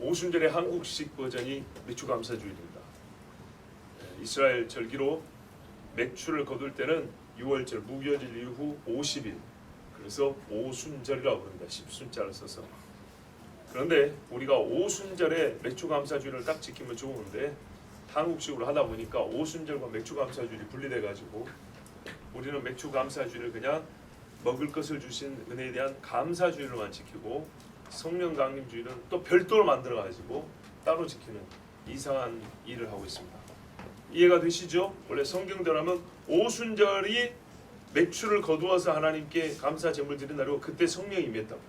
오순절의 한국식 버전이 맥주감사주일입니다. 이스라엘 절기로 맥주를 거둘 때는 6월절 무교절 이후 50일, 그래서 오순절이라고 부릅니다. 10순자를 써서. 그런데 우리가 오순절에 맥주감사주일을 딱 지키면 좋은데 한국식으로 하다 보니까 오순절과 맥주감사주일이 분리돼 가지고 우리는 맥주감사주일을 그냥 먹을 것을 주신 은혜에 대한 감사주일로만 지키고 성령 강림주일은 또 별도로 만들어 가지고 따로 지키는 이상한 일을 하고 있습니다. 이해가 되시죠? 원래 성경대로 하면 오순절이 맥주를 거두어서 하나님께 감사 제물 드린 날이고 그때 성령이 임했다고.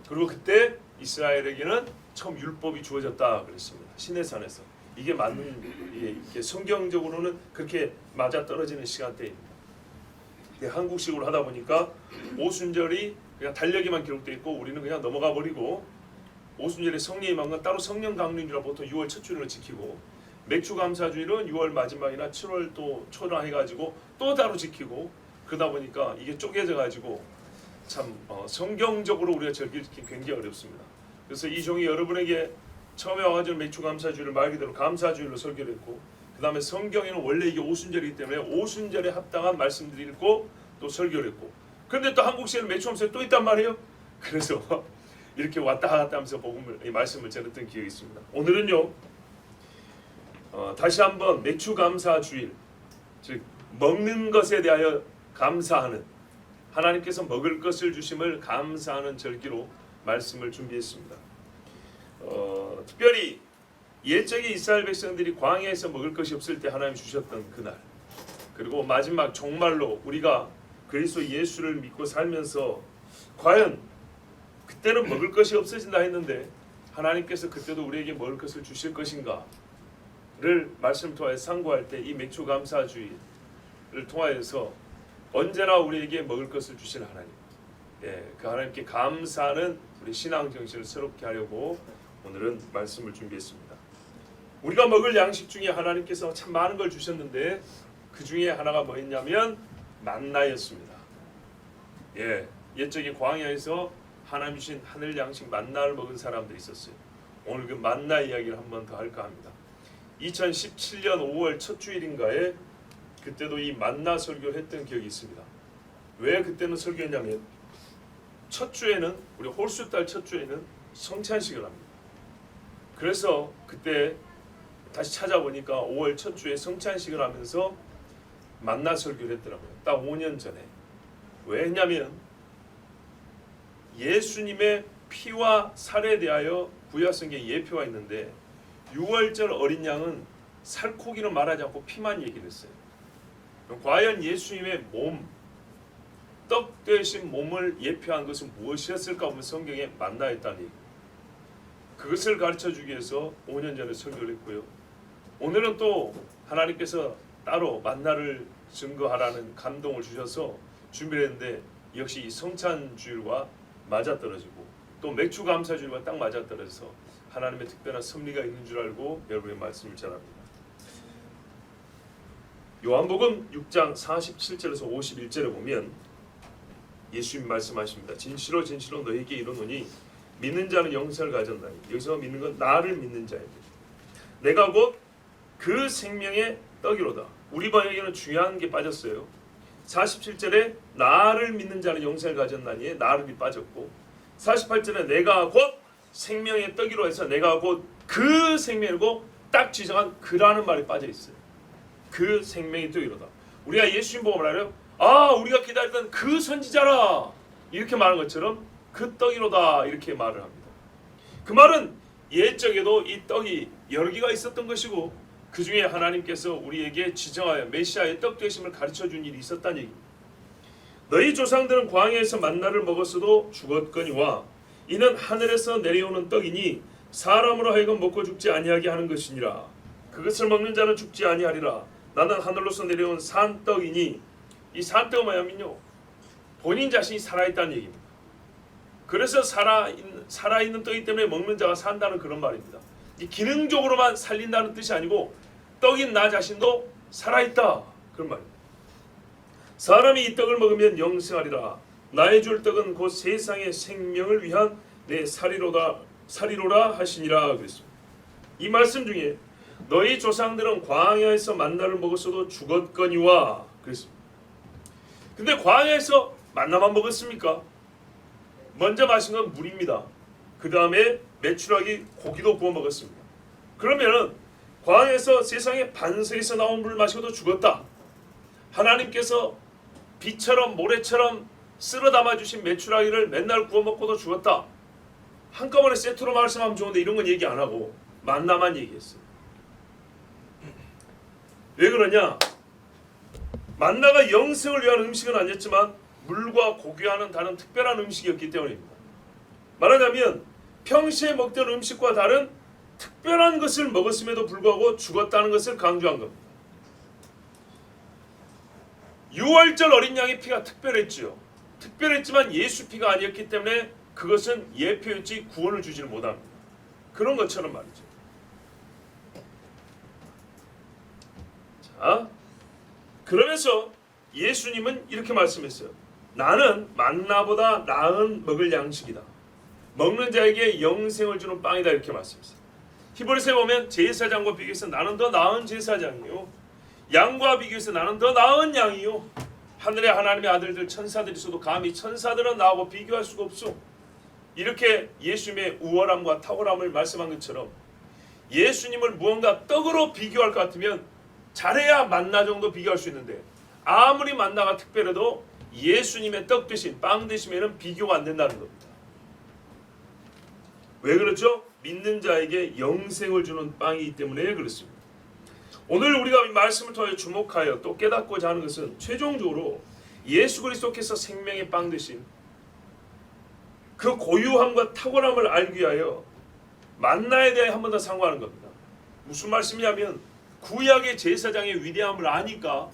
그리고 그때 이스라엘에게는 처음 율법이 주어졌다 그랬습니다. 시내산에서. 이게 맞는, 이게 성경적으로는 그렇게 맞아떨어지는 시간대입니다. 한국식으로 하다 보니까 오순절이 그냥 달력에만 기록되어 있고 우리는 그냥 넘어가 버리고 오순절에 성령이 임한 건 따로 성령 강림주라 보통 6월 첫 주일을 지키고 맥주감사주일은 6월 마지막이나 7월 또 초나 해가지고 또 따로 지키고 그러다 보니까 이게 쪼개져 가지고 참 성경적으로 우리가 절기를 지키기 굉장히 어렵습니다. 그래서 이 종이 여러분에게 처음에 와가지고 맥주감사주일을 말 그대로 감사주일로 설교를 했고 그 다음에 성경에는 원래 이게 오순절이기 때문에 오순절에 합당한 말씀들을 읽고 또 설교를 했고 그런데 또 한국식에는 맥주감사절이 또 있단 말이에요. 그래서 이렇게 왔다 갔다 하면서 이 말씀을 전했던 기억이 있습니다. 오늘은요 다시 한번 맥주감사주일, 즉 먹는 것에 대하여 감사하는, 하나님께서 먹을 것을 주심을 감사하는 절기로 말씀을 준비했습니다. 특별히 옛적의 이스라엘 백성들이 광야에서 먹을 것이 없을 때 하나님 주셨던 그날, 그리고 마지막 종말로 우리가 그리스도 예수를 믿고 살면서 과연 그때는 먹을 것이 없어진다 했는데 하나님께서 그때도 우리에게 먹을 것을 주실 것인가를 말씀을 통하여 상고할 때 이 맥주감사주일을 통하여서 언제나 우리에게 먹을 것을 주실 하나님, 그 하나님께 감사하는 우리 신앙 정신을 새롭게 하려고 오늘은 말씀을 준비했습니다. 우리가 먹을 양식 중에 하나님께서 참 많은 걸 주셨는데 그 중에 하나가 뭐였냐면 만나였습니다. 옛적에 광야에서 하나님 주신 하늘 양식 만나를 먹은 사람들이 있었어요. 오늘 그 만나 이야기를 한 번 더 할까 합니다. 2017년 5월 첫 주일인가에 그때도 이 만나 설교를 했던 기억이 있습니다. 왜 그때는 설교했냐면 첫 주에는 우리 홀수달 첫 주에는 성찬식을 합니다. 그래서 그때 다시 찾아보니까 5월 첫 주에 성찬식을 하면서 만나 설교를 했더라고요. 딱 5년 전에. 왜 했냐면 예수님의 피와 살에 대하여 구약성경에 예표가 있는데 6월절 어린 양은 살코기는 말하지 않고 피만 얘기를 했어요. 과연 예수님의 몸, 떡 되신 몸을 예표한 것은 무엇이었을까 하면 성경에 만나였다는 얘기. 그것을 가르쳐주기 위해서 5년 전에 설교를 했고요. 오늘은 또 하나님께서 따로 만나를 증거하라는 감동을 주셔서 준비를 했는데 역시 이 성찬주일과 맞아떨어지고 또 맥주감사주일과 딱 맞아떨어져서 하나님의 특별한 섭리가 있는 줄 알고 여러분의 말씀을 전합니다. 요한복음 6장 47절에서 51절에 보면 예수님 말씀하십니다. 진실로 진실로 너희에게 이르노니 믿는 자는 영생을 가졌나니. 여기서 믿는 건 나를 믿는 자입니다. 내가 곧 그 생명의 떡이로다. 우리 번역에는 중요한 게 빠졌어요. 47절에 나를 믿는 자는 영생을 가졌나니에 나를이 빠졌고 48절에 내가 곧 생명의 떡이로 해서 내가 곧 그 생명이고 딱 지정한 그라는 말이 빠져 있어요. 그 생명의 떡이로다. 우리가 예수님 보고 말하래요. 우리가 기다렸던 그 선지자라 이렇게 말하는 것처럼 그 떡이로다 이렇게 말을 합니다. 그 말은 옛적에도 이 떡이 여러 개가 있었던 것이고 그 중에 하나님께서 우리에게 지정하여 메시아의 떡 되심을 가르쳐준 일이 있었다는 얘기입니다. 너희 조상들은 광야에서 만나를 먹었어도 죽었거니와 이는 하늘에서 내려오는 떡이니 사람으로 하여금 먹고 죽지 아니하게 하는 것이니라. 그것을 먹는 자는 죽지 아니하리라. 나는 하늘로서 내려온 산떡이니. 이 산떡은 뭐냐면요 본인 자신이 살아있다는 얘기입니다. 그래서 살아있는 떡이기 때문에 먹는 자가 산다는 그런 말입니다. 이 기능적으로만 살린다는 뜻이 아니고 떡인 나 자신도 살아있다 그런 말입니다. 사람이 이 떡을 먹으면 영생하리라. 나의 줄 떡은 곧 세상의 생명을 위한 내 살이로다 살이로라 하시니라 그랬습니다. 이 말씀 중에 너희 조상들은 광야에서 만나를 먹었어도 죽었거니와 그랬습니다. 근데 광야에서 만나만 먹었습니까? 먼저 마신 건 물입니다. 그 다음에 메추라기 고기도 구워 먹었습니다. 그러면은 광야에서 세상의 반석에서 나온 물을 마시고도 죽었다. 하나님께서 비처럼 모래처럼 쓸어 담아주신 메추라기를 맨날 구워 먹고도 죽었다. 한꺼번에 세트로 말씀하면 좋은데 이런 건 얘기 안 하고 만나만 얘기했어요. 왜 그러냐? 만나가 영생을 위한 음식은 아니었지만 물과 고기와는 다른 특별한 음식이었기 때문입니다. 말하자면 평시에 먹던 음식과 다른 특별한 것을 먹었음에도 불구하고 죽었다는 것을 강조한 겁니다. 유월절 어린 양의 피가 특별했지요. 특별했지만 예수 피가 아니었기 때문에 그것은 예표였지 구원을 주지는 못합니다. 그런 것처럼 말이죠. 자, 그러면서 예수님은 이렇게 말씀했어요. 나는 만나보다 나은 먹을 양식이다. 먹는 자에게 영생을 주는 빵이다. 이렇게 말씀했어요. 히브리서에 보면 제사장과 비교해서 나는 더 나은 제사장이요, 양과 비교해서 나는 더 나은 양이요, 하늘의 하나님의 아들들 천사들이 있어도 감히 천사들은 나하고 비교할 수가 없어. 이렇게 예수님의 우월함과 탁월함을 말씀한 것처럼 예수님을 무언가 떡으로 비교할 것 같으면 잘해야 만나 정도 비교할 수 있는데 아무리 만나가 특별해도 예수님의 떡 대신 빵 대신에는 비교가 안 된다는 겁니다. 왜 그렇죠? 믿는 자에게 영생을 주는 빵이기 때문에 그렇습니다. 오늘 우리가 이 말씀을 통해 주목하여 또 깨닫고자 하는 것은 최종적으로 예수 그리스도께서 생명의 빵 대신 그 고유함과 탁월함을 알기 위하여 만나에 대해 한 번 더 상고하는 겁니다. 무슨 말씀이냐면 구약의 제사장의 위대함을 아니까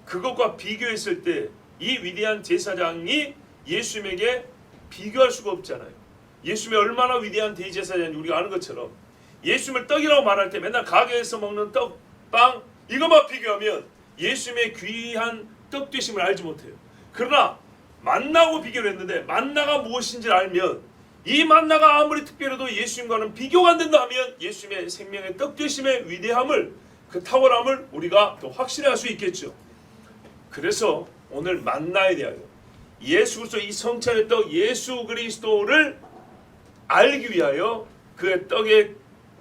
그것과 비교했을 때 이 위대한 제사장이 예수님에게 비교할 수가 없잖아요. 예수님이 얼마나 위대한 대제사장인지 우리가 아는 것처럼 예수님을 떡이라고 말할 때 맨날 가게에서 먹는 떡, 빵 이것만 비교하면 예수님의 귀한 떡 되심을 알지 못해요. 그러나 만나고 비교를 했는데 만나가 무엇인지 알면 이 만나가 아무리 특별해도 예수님과는 비교가 안 된다 하면 예수님의 생명의 떡 되심의 위대함을, 그 탁월함을 우리가 또 확실히 할 수 있겠죠. 그래서 오늘 만나에 대하여 예수 그리스도 이 성찬의 떡 예수 그리스도를 알기 위하여 그의 떡의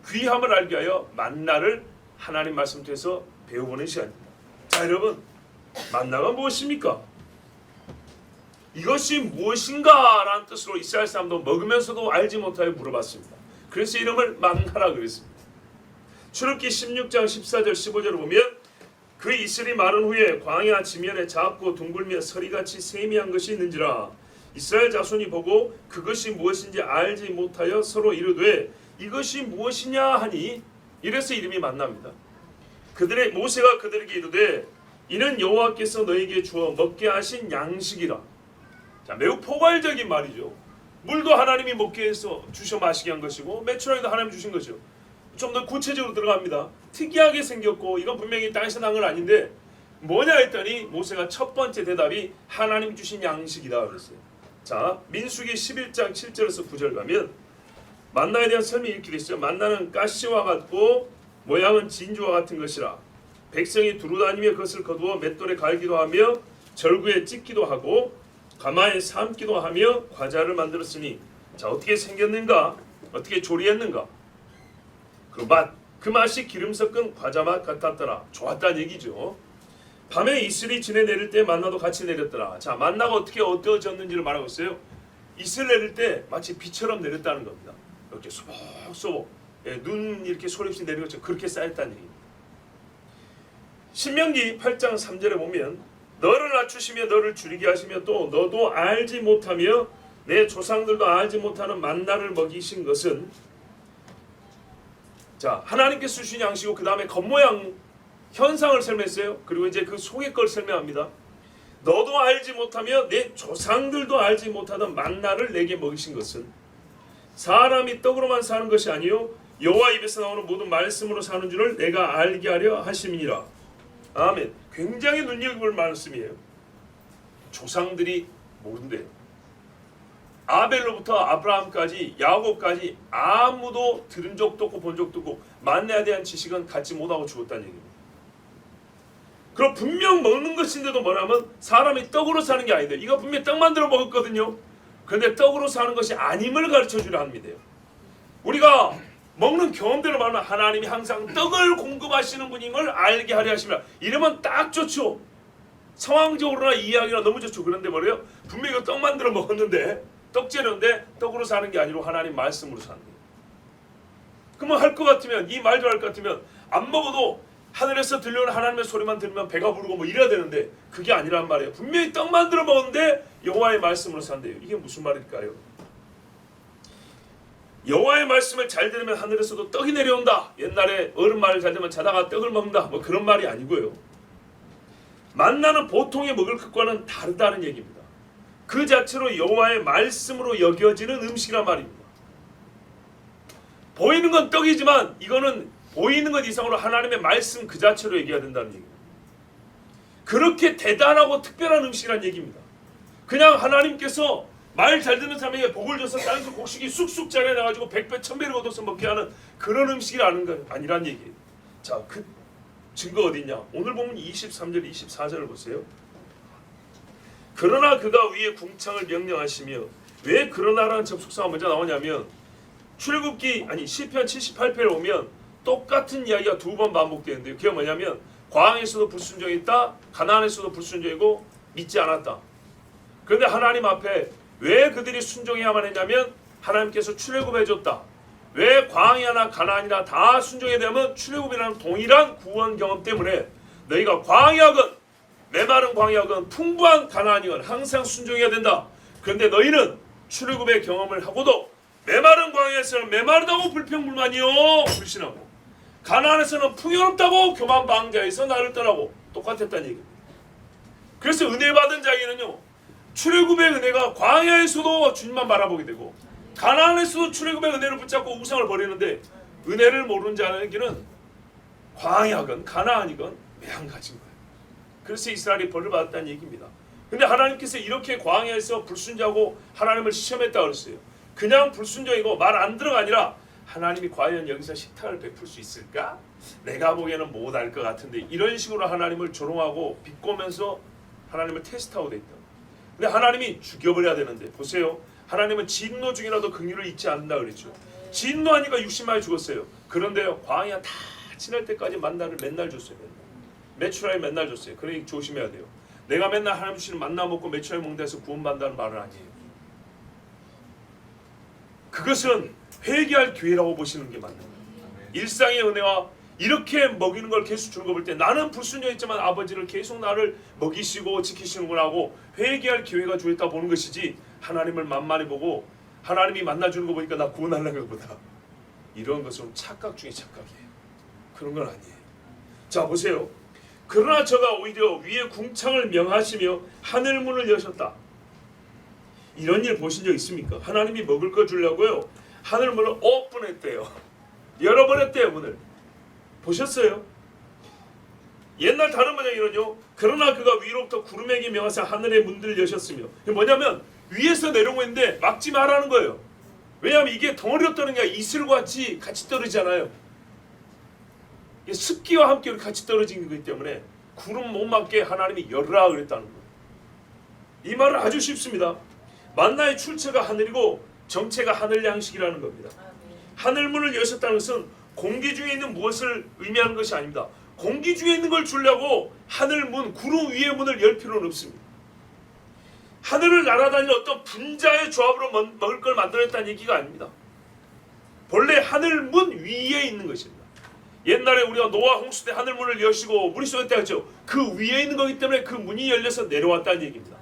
귀함을 알기 위하여 만나를 하나님 말씀 통해서 배워보는 시간입니다. 자, 여러분, 만나가 무엇입니까? 이것이 무엇인가 라는 뜻으로 이스라엘 사람도 먹으면서도 알지 못하여 물어봤습니다. 그래서 이름을 만나라 그랬습니다. 출애굽기 16장 14절 15절을 보면 그 이슬이 마른 후에 광야 지면에 작고 둥글며 서리같이 세미한 것이 있는지라 이스라엘 자손이 보고 그것이 무엇인지 알지 못하여 서로 이르되 이것이 무엇이냐 하니 이래서 이름이 만나입니다. 모세가 그들에게 이르되 이는 여호와께서 너에게 주어 먹게 하신 양식이라. 자, 매우 포괄적인 말이죠. 물도 하나님이 먹게 해서 주셔 마시게 한 것이고 메추라기도 하나님 주신 것이죠. 좀 더 구체적으로 들어갑니다. 특이하게 생겼고 이건 분명히 땅에서 난 건 아닌데 뭐냐 했더니 모세가 첫 번째 대답이 하나님 주신 양식이다 그랬어요. 자, 민수기 11장 7절에서 9절 가면 만나에 대한 설명이 이렇게 되어 있어요. 만나는 가시와 같고 모양은 진주와 같은 것이라 백성이 두루다니며 그것을 거두어 맷돌에 갈기도 하며 절구에 찢기도 하고 가마에 삶기도 하며 과자를 만들었으니 자, 어떻게 생겼는가? 어떻게 조리했는가? 그 맛이 기름 섞은 과자 맛 같았더라. 좋았다는 얘기죠. 밤에 이슬이 지내 내릴 때 만나도 같이 내렸더라. 자, 만나가 어떻게 어떠졌는지를 말하고 있어요. 이슬 내릴 때 마치 비처럼 내렸다는 겁니다. 이렇게 소복소복, 눈 이렇게 소리 없이 내리는 것처럼 그렇게 쌓였다는 얘기입니다. 신명기 8장 3절에 보면 너를 낮추시며 너를 줄이게 하시며 또 너도 알지 못하며 내 조상들도 알지 못하는 만나를 먹이신 것은 자, 하나님께서 주신 양식이고 그 다음에 겉모양 현상을 설명했어요. 그리고 이제 그 속의 걸 설명합니다. 너도 알지 못하며 내 조상들도 알지 못하던 만나를 내게 먹이신 것은 사람이 떡으로만 사는 것이 아니요 여호와 입에서 나오는 모든 말씀으로 사는 줄을 내가 알게 하려 하심이니라. 아멘. 굉장히 눈여겨볼 말씀이에요. 조상들이 모른대요. 아벨로부터 아브라함까지 야곱까지 아무도 들은 적도 없고 본 적도 없고 만나에 대한 지식은 갖지 못하고 죽었다는 얘기입니다. 그럼 분명 먹는 것인데도 뭐냐면 사람이 떡으로 사는 게 아닌데 이거 분명 떡 만들어 먹었거든요. 그런데 떡으로 사는 것이 아님을 가르쳐주려 합니다. 우리가 먹는 경험대로 말하면 하나님이 항상 떡을 공급하시는 분인 걸 알게 하려 하시면 이러면 딱 좋죠. 상황적으로나 이해하기나 너무 좋죠. 그런데 뭐래요? 분명히 떡 만들어 먹었는데 떡재료인데 떡으로 사는 게 아니고 하나님 말씀으로 사는 거예요. 그러면 할 것 같으면 이 말도 할 것 같으면 안 먹어도 하늘에서 들려오는 하나님의 소리만 들으면 배가 부르고 뭐 이래야 되는데 그게 아니란 말이에요. 분명히 떡 만들어 먹었는데 여호와의 말씀으로 산대요. 이게 무슨 말일까요? 여호와의 말씀을 잘 들으면 하늘에서도 떡이 내려온다. 옛날에 어른 말을 잘 들으면 자다가 떡을 먹는다. 뭐 그런 말이 아니고요. 만나는 보통의 먹을 것과는 다르다는 얘기입니다. 그 자체로 여호와의 말씀으로 여겨지는 음식이란 말입니다. 보이는 건 떡이지만 이거는 보이는 것 이상으로 하나님의 말씀 그 자체로 얘기해야 된다는 얘기입니다. 그렇게 대단하고 특별한 음식이란 얘기입니다. 그냥 하나님께서 말 잘 듣는 사람에게 복을 줘서 땅에서 곡식이 쑥쑥 자라나가지고 100배 1000배를 얻어서 먹게 하는 그런 음식이 아니란 얘기예요. 자, 그 증거 어디 있냐? 오늘 보면 23절 24절을 보세요. 그러나 그가 위에 궁창을 명령하시며 왜 그러나라는 접속사가 먼저 나오냐면 출애굽기 시편 78편에 오면 똑같은 이야기가 두 번 반복되는데요. 그게 뭐냐면 광야에서도 불순종했다. 가나안에서도 불순종이고 믿지 않았다. 그런데 하나님 앞에 왜 그들이 순종해야만 했냐면 하나님께서 출애굽해 줬다. 왜 광야나 가나안이나 다 순종해야 되면 출애굽이라는 동일한 구원 경험 때문에 너희가 광야건 메마른 광야건 풍부한 가나안이건 항상 순종해야 된다. 그런데 너희는 출애굽의 경험을 하고도 메마른 광야에서는 메마르다고 불평불만이요 불신하고 가나안에서는 풍요롭다고 교만방자에서 나를 떠나고 똑같았다는 얘기입니다. 그래서 은혜 받은 자에게는요 출애굽의 은혜가 광야에서도 주님만 바라보게 되고 가나안에서도 출애굽의 은혜를 붙잡고 우상을 버리는데 은혜를 모르는 자에게는 광야건 가나안이건 매한가지인 거예요. 그래서 이스라엘이 벌을 받았다는 얘기입니다. 근데 하나님께서 이렇게 광야에서 불순종하고 하나님을 시험했다 그랬어요. 그냥 불순종이고 말 안 들어가 아니라 하나님이 과연 여기서 식탁을 베풀 수 있을까? 내가 보기에는 못할 것 같은데 이런 식으로 하나님을 조롱하고 비꼬면서 하나님을 테스트하고 돼 있다. 근데 하나님이 죽여버려야 되는데 보세요. 하나님은 진노 중이라도 긍휼을 잊지 않는다 그랬죠. 진노하니까 60만이 죽었어요. 그런데요 광야 다 지날 때까지 만나를 맨날 줬어요. 메추라를 맨날 줬어요. 그러니 조심해야 돼요. 내가 맨날 하나님 주시는 만나 먹고 메추라를 먹는다 해서 구원받는다는 말은 아니에요. 그것은 회개할 기회라고 보시는 게 맞는 거예요. 일상의 은혜와 이렇게 먹이는 걸 계속 주는 거 볼 때 나는 불순종했지만 아버지를 계속 나를 먹이시고 지키시는구나 하고 회개할 기회가 주었다 보는 것이지 하나님을 만만히 보고 하나님이 만나주는 거 보니까 나 구원하려는 것보다 이런 것은 착각 중에 착각이에요. 그런 건 아니에요. 자 보세요. 그러나 저가 오히려 위에 궁창을 명하시며 하늘문을 여셨다. 이런 일 보신 적 있습니까? 하나님이 먹을 거 주려고요 하늘문을 오픈했대요. 열어버렸대요. 문을 보셨어요? 옛날 다른 번역에는요 그러나 그가 위로부터 구름에게 명하사 하늘의 문들을 여셨으며 뭐냐면 위에서 내려오고 있는데 막지 말라는 거예요. 왜냐하면 이게 덩어리로 떠는 게 이슬같이 같이 떨어지잖아요. 이게 습기와 함께 같이 떨어지는 거기 때문에 구름 못 막게 하나님이 열으라 그랬다는 거예요. 이 말은 아주 쉽습니다. 만나의 출처가 하늘이고 정체가 하늘 양식이라는 겁니다. 하늘문을 여셨다는 것은 공기 중에 있는 무엇을 의미하는 것이 아닙니다. 공기 중에 있는 걸 주려고 하늘문, 구름 위의 문을 열 필요는 없습니다. 하늘을 날아다니는 어떤 분자의 조합으로 먹을 걸 만들었다는 얘기가 아닙니다. 본래 하늘문 위에 있는 것입니다. 옛날에 우리가 노아 홍수 때 하늘문을 여시고 물이 쏟았다 했죠. 그 위에 있는 거기 때문에 그 문이 열려서 내려왔다는 얘기입니다.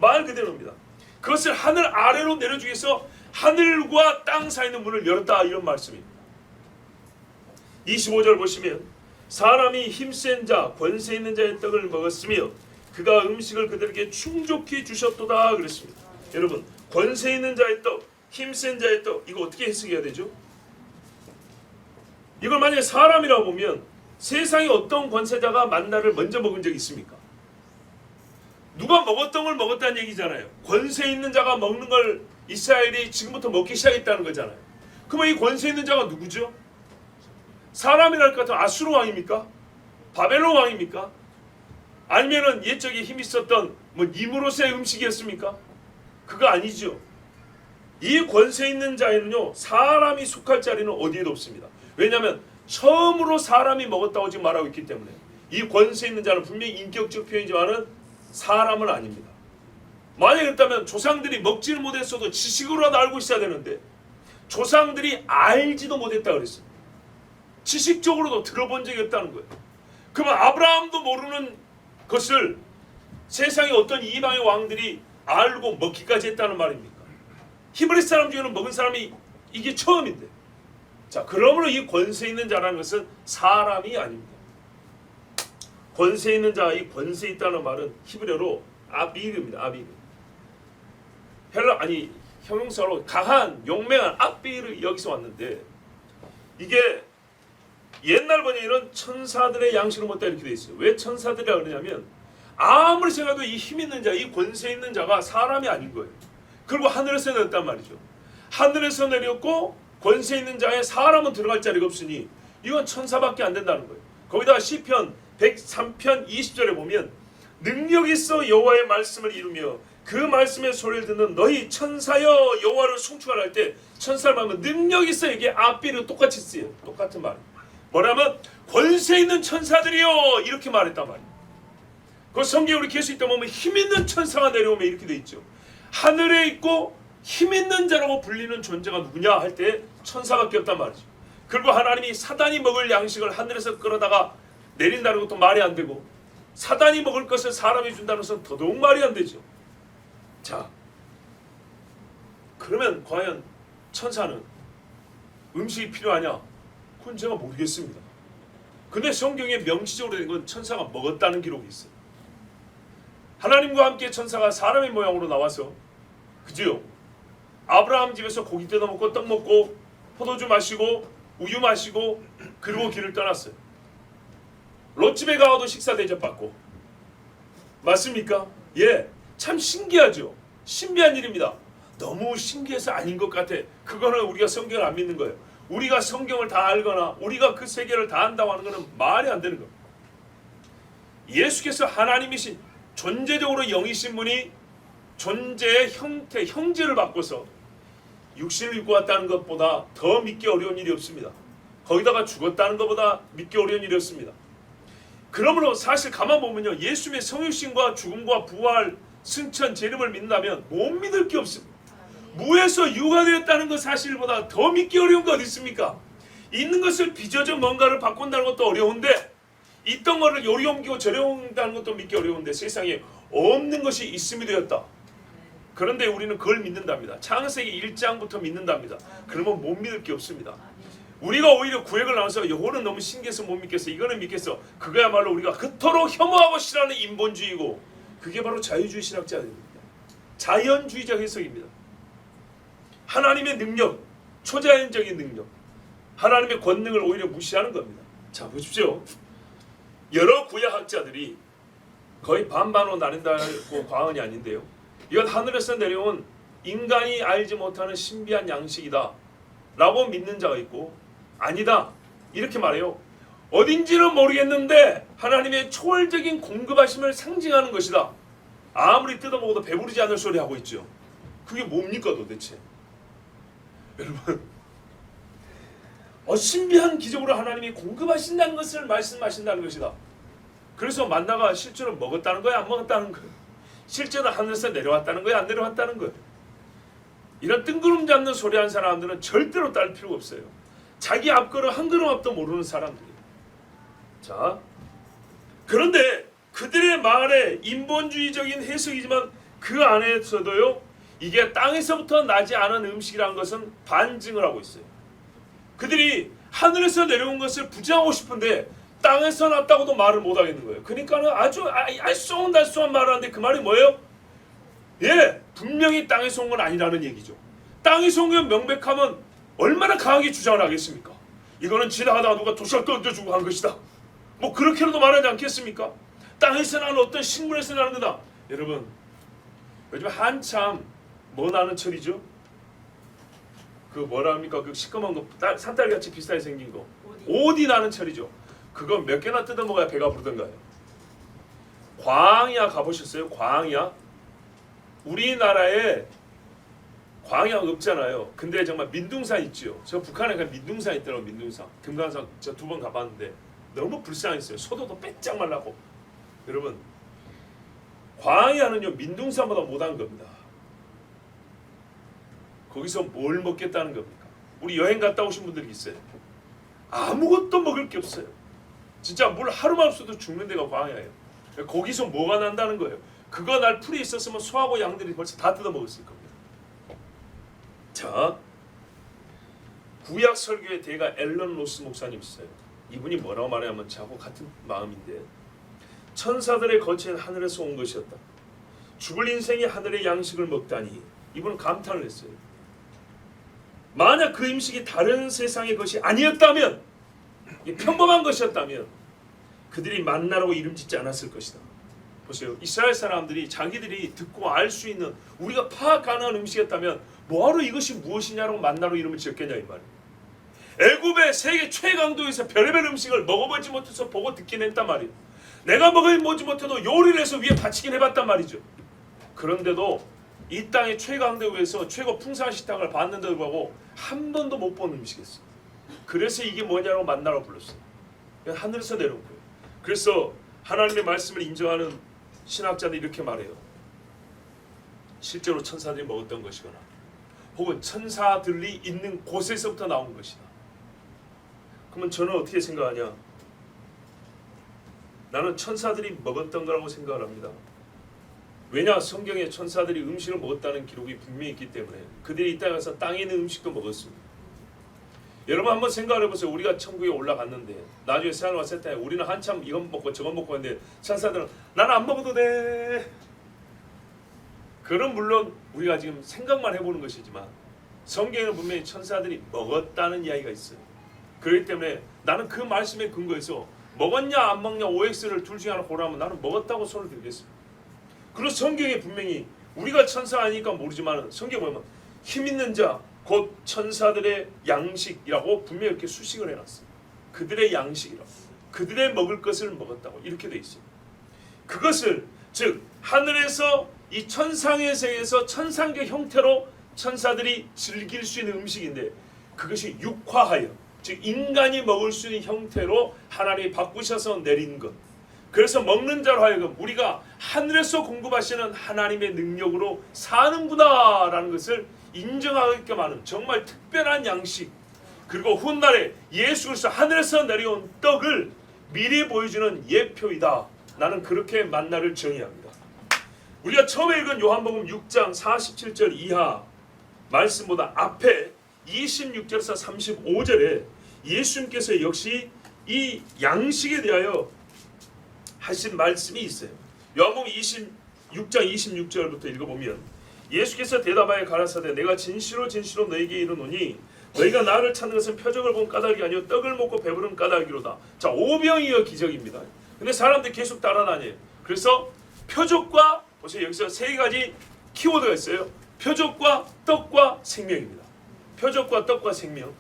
말 그대로입니다. 그것을 하늘 아래로 내려주기 위해서 하늘과 땅 사이에 있는 문을 열었다 이런 말씀입니다. 25절 보시면 사람이 힘센 자 권세 있는 자의 떡을 먹었으며 그가 음식을 그들에게 충족히 주셨도다 그랬습니다. 여러분 권세 있는 자의 떡, 힘센 자의 떡 이거 어떻게 해석해야 되죠? 이걸 만약에 사람이라고 보면 세상에 어떤 권세자가 만나를 먼저 먹은 적이 있습니까? 누가 먹었던 걸 먹었다는 얘기잖아요. 권세 있는 자가 먹는 걸 이스라엘이 지금부터 먹기 시작했다는 거잖아요. 그러면 이 권세 있는 자가 누구죠? 사람이랄 것 같은 아수르 왕입니까? 바벨론 왕입니까? 아니면은 옛적에 힘 있었던 뭐 니무롯의 음식이었습니까? 그거 아니죠. 이 권세 있는 자에는요, 사람이 속할 자리는 어디에도 없습니다. 왜냐하면 처음으로 사람이 먹었다고 지금 말하고 있기 때문에 이 권세 있는 자는 분명히 인격적 표현이지만은 사람은 아닙니다. 만약에 그렇다면 조상들이 먹지는 못했어도 지식으로라도 알고 있어야 되는데 조상들이 알지도 못했다 그랬어요. 지식적으로도 들어본 적이 없다는 거예요. 그러면 아브라함도 모르는 것을 세상의 어떤 이방의 왕들이 알고 먹기까지 했다는 말입니까? 히브리 사람 중에는 먹은 사람이 이게 처음인데, 자, 그러므로 이 권세 있는 자라는 것은 사람이 아닙니다. 권세 있는 자, 이 권세 있다는 말은 히브리어로 아비르입니다. 아비르. 형용사로 강한, 용맹한 아비르 여기서 왔는데, 이게 옛날 번역에는 천사들의 양식을 먹다 이렇게 돼 있어요. 왜 천사들이라 그러냐면 아무리 생각해도 이 힘 있는 자, 이 권세 있는 자가 사람이 아닌 거예요. 그리고 하늘에서 내렸단 말이죠. 하늘에서 내렸고 권세 있는 자에 사람은 들어갈 자리가 없으니 이건 천사밖에 안 된다는 거예요. 거기다가 시편 103편 20절에 보면 능력 있어 여호와의 말씀을 이루며 그 말씀의 소리를 듣는 너희 천사여 여호와를 송축하라 할 때 천사를 말하면 능력 있어, 이게 아비르 똑같이 쓰여요. 똑같은 말. 뭐냐면 권세 있는 천사들이요 이렇게 말했단 말이에요. 그 성경에 우리 계속 있다 보면 힘 있는 천사가 내려오면 이렇게 돼 있죠. 하늘에 있고 힘 있는 자라고 불리는 존재가 누구냐 할 때 천사밖에 없단 말이죠. 그리고 하나님이 사단이 먹을 양식을 하늘에서 끌어다가 내린다는 것도 말이 안 되고 사단이 먹을 것을 사람이 준다는 것은 더더욱 말이 안 되죠. 자, 그러면 과연 천사는 음식이 필요하냐? 그건 제가 모르겠습니다. 근데 성경에 명시적으로 된 건 천사가 먹었다는 기록이 있어요. 하나님과 함께 천사가 사람의 모양으로 나와서, 그죠? 아브라함 집에서 고기 뜯어 먹고 떡 먹고 포도주 마시고 우유 마시고 그리고 길을 떠났어요. 롯 집에 가도 식사 대접받고. 맞습니까? 예, 참 신기하죠. 신비한 일입니다. 너무 신기해서 아닌 것 같아. 그거는 우리가 성경을 안 믿는 거예요. 우리가 성경을 다 알거나 우리가 그 세계를 다 안다고 하는 것은 말이 안 되는 거예요. 예수께서 하나님이신 존재적으로 영이신 분이 존재의 형태, 형질을 바꿔서 육신을 입고 왔다는 것보다 더 믿기 어려운 일이 없습니다. 거기다가 죽었다는 것보다 믿기 어려운 일이 없습니다. 그러므로 사실 가만 보면요, 예수님의 성육신과 죽음과 부활, 승천, 재림을 믿는다면 못 믿을 게 없습니다. 무에서 유가 되었다는 것 사실보다 더 믿기 어려운 거 어디 있습니까? 있는 것을 빚어져 뭔가를 바꾼다는 것도 어려운데 있던 것을 요리 옮기고 저리 옮긴다는 것도 믿기 어려운데 세상에 없는 것이 있음이 되었다. 그런데 우리는 그걸 믿는답니다. 창세기 1장부터 믿는답니다. 그러면 못 믿을 게 없습니다. 우리가 오히려 구획을 나눠서 요거는 너무 신기해서 못 믿겠어, 이거는 믿겠어, 그거야말로 우리가 그토록 혐오하고 싫어하는 인본주의고 그게 바로 자유주의 신학자들입니다. 자연주의적 해석입니다. 하나님의 능력, 초자연적인 능력, 하나님의 권능을 오히려 무시하는 겁니다. 자, 보십시오. 여러 구약학자들이 거의 반반으로 나뉜다고 과언이 아닌데요, 이건 하늘에서 내려온 인간이 알지 못하는 신비한 양식이다 라고 믿는 자가 있고, 아니다 이렇게 말해요. 어딘지는 모르겠는데 하나님의 초월적인 공급하심을 상징하는 것이다. 아무리 뜯어먹어도 배부르지 않을 소리 하고 있죠. 그게 뭡니까 도대체? 여러분, 신비한 기적으로 하나님이 공급하신다는 것을 말씀하신다는 것이다. 그래서 만나가 실제로 먹었다는 거야, 안 먹었다는 거야? 실제로 하늘에서 내려왔다는 거야, 안 내려왔다는 거야? 이런 뜬구름 잡는 소리 하는 사람들은 절대로 따를 필요가 없어요. 자기 앞걸음 한 걸음 앞도 모르는 사람들이에요. 자, 그런데 그들의 말에 인본주의적인 해석이지만 그 안에서도요, 이게 땅에서부터 나지 않은 음식이라는 것은 반증을 하고 있어요. 그들이 하늘에서 내려온 것을 부정하고 싶은데 땅에서 났다고도 말을 못하겠는 거예요. 그러니까는 아주 알쏭달쏭한 말을 하는데 그 말이 뭐예요? 예, 분명히 땅에서 온 건 아니라는 얘기죠. 땅에서 온 게 명백하면 얼마나 강하게 주장을 하겠습니까? 이거는 지나가다가 누가 도시락 던져주고 한 것이다, 뭐 그렇게라도 말하지 않겠습니까? 땅에서 나는 어떤 식물에서 나는 거다, 여러분 요즘 한참 뭐 나는 철이죠? 그 뭐라 합니까? 그 시꺼먼 거 산딸기 같이 비슷하게 생긴 거 오디 나는 철이죠. 그거 몇 개나 뜯어 먹어야 배가 부르던가요? 광야 가보셨어요? 광야? 우리나라에 광야 없잖아요. 근데 정말 민둥산 있죠. 저 북한에 가면 민둥산 있더라고요. 민둥산 금강산 저 2번 가봤는데 너무 불쌍했어요. 소도도 빼짝 말라고. 여러분 광야는요 민둥산보다 못한 겁니다. 거기서 뭘 먹겠다는 겁니까? 우리 여행 갔다 오신 분들이 있어요. 아무것도 먹을 게 없어요. 진짜 물 하루만 없어도 죽는 데가 광야예요. 거기서 뭐가 난다는 거예요. 그거 날 풀이 있었으면 소하고 양들이 벌써 다 뜯어 먹었을 겁니다. 자, 구약 설교의 대가 앨런 로스 목사님 있어요. 이분이 뭐라고 말하냐면 저하고 같은 마음인데 천사들의 거체는 하늘에서 온 것이었다. 죽을 인생이 하늘의 양식을 먹다니 이분은 감탄을 했어요. 만약 그 음식이 다른 세상의 것이 아니었다면 평범한 것이었다면 그들이 만나라고 이름 짓지 않았을 것이다. 보세요. 이스라엘 사람들이 자기들이 듣고 알 수 있는 우리가 파악 가능한 음식이었다면 뭐하러 이것이 무엇이냐라고 만나로 이름을 지었겠냐 이 말이에요. 애굽의 세계 최강도에서 별의별 음식을 먹어보지 못해서 보고 듣긴 했단 말이에요. 내가 먹어보지 못해도 요리를 해서 위에 받치긴 해봤단 말이죠. 그런데도 이 땅의 최강도에서 최고 풍성한 식당을 봤는데도 불구하고 한 번도 못 본 음식이었어요. 그래서 이게 뭐냐고 만나라고 불렀어요. 하늘에서 내려온 거예요. 그래서 하나님의 말씀을 인정하는 신학자들이 이렇게 말해요. 실제로 천사들이 먹었던 것이거나 혹은 천사들이 있는 곳에서부터 나온 것이다. 그러면 저는 어떻게 생각하냐? 나는 천사들이 먹었던 거라고 생각을 합니다. 왜냐? 성경에 천사들이 음식을 먹었다는 기록이 분명히 있기 때문에 그들이 이 땅에 가서 땅에 있는 음식도 먹었습니다. 여러분 한번 생각을 해보세요. 우리가 천국에 올라갔는데 나중에 세상에 왔을 때 우리는 한참 이건 먹고 저건 먹고 했는데 천사들은 나는 안 먹어도 돼. 그럼 물론 우리가 지금 생각만 해보는 것이지만 성경에는 분명히 천사들이 먹었다는 이야기가 있어요. 그렇기 때문에 나는 그 말씀에 근거해서 먹었냐 안 먹냐 OX를 둘 중에 하나 고르면 나는 먹었다고 손을 들겠습니다. 그리고 성경에 분명히 우리가 천사 아니니까 모르지만 성경에 보면 힘 있는 자 곧 천사들의 양식이라고 분명히 이렇게 수식을 해놨어요. 그들의 양식이라고. 그들의 먹을 것을 먹었다고 이렇게 돼 있어요. 그것을 즉 하늘에서 이 천상의 세계에서 천상계 형태로 천사들이 즐길 수 있는 음식인데 그것이 육화하여 즉 인간이 먹을 수 있는 형태로 하나님이 바꾸셔서 내린 것. 그래서 먹는 자로 하여금 우리가 하늘에서 공급하시는 하나님의 능력으로 사는구나라는 것을 인정하게끔 하는 정말 특별한 양식, 그리고 훗날에 예수 그리스도 하늘에서 내려온 떡을 미리 보여주는 예표이다. 나는 그렇게 만나를 정의합니다. 우리가 처음에 읽은 요한복음 6장 47절 이하 말씀보다 앞에 26절에서 35절에 예수님께서 역시 이 양식에 대하여 하신 말씀이 있어요. 요한복음 26장 26절부터 읽어보면 예수께서 대답하여 가라사대 내가 진실로 진실로 너에게 이르노니 너희가 나를 찾는 것은 표적을 본 까닭이 아니요 떡을 먹고 배부른 까닭이로다. 자, 오병이어 기적입니다. 근데 사람들이 계속 따라다녀요. 그래서 표적과 보세요. 여기서 세 가지 키워드가 있어요. 표적과 떡과 생명입니다. 표적과 떡과 생명.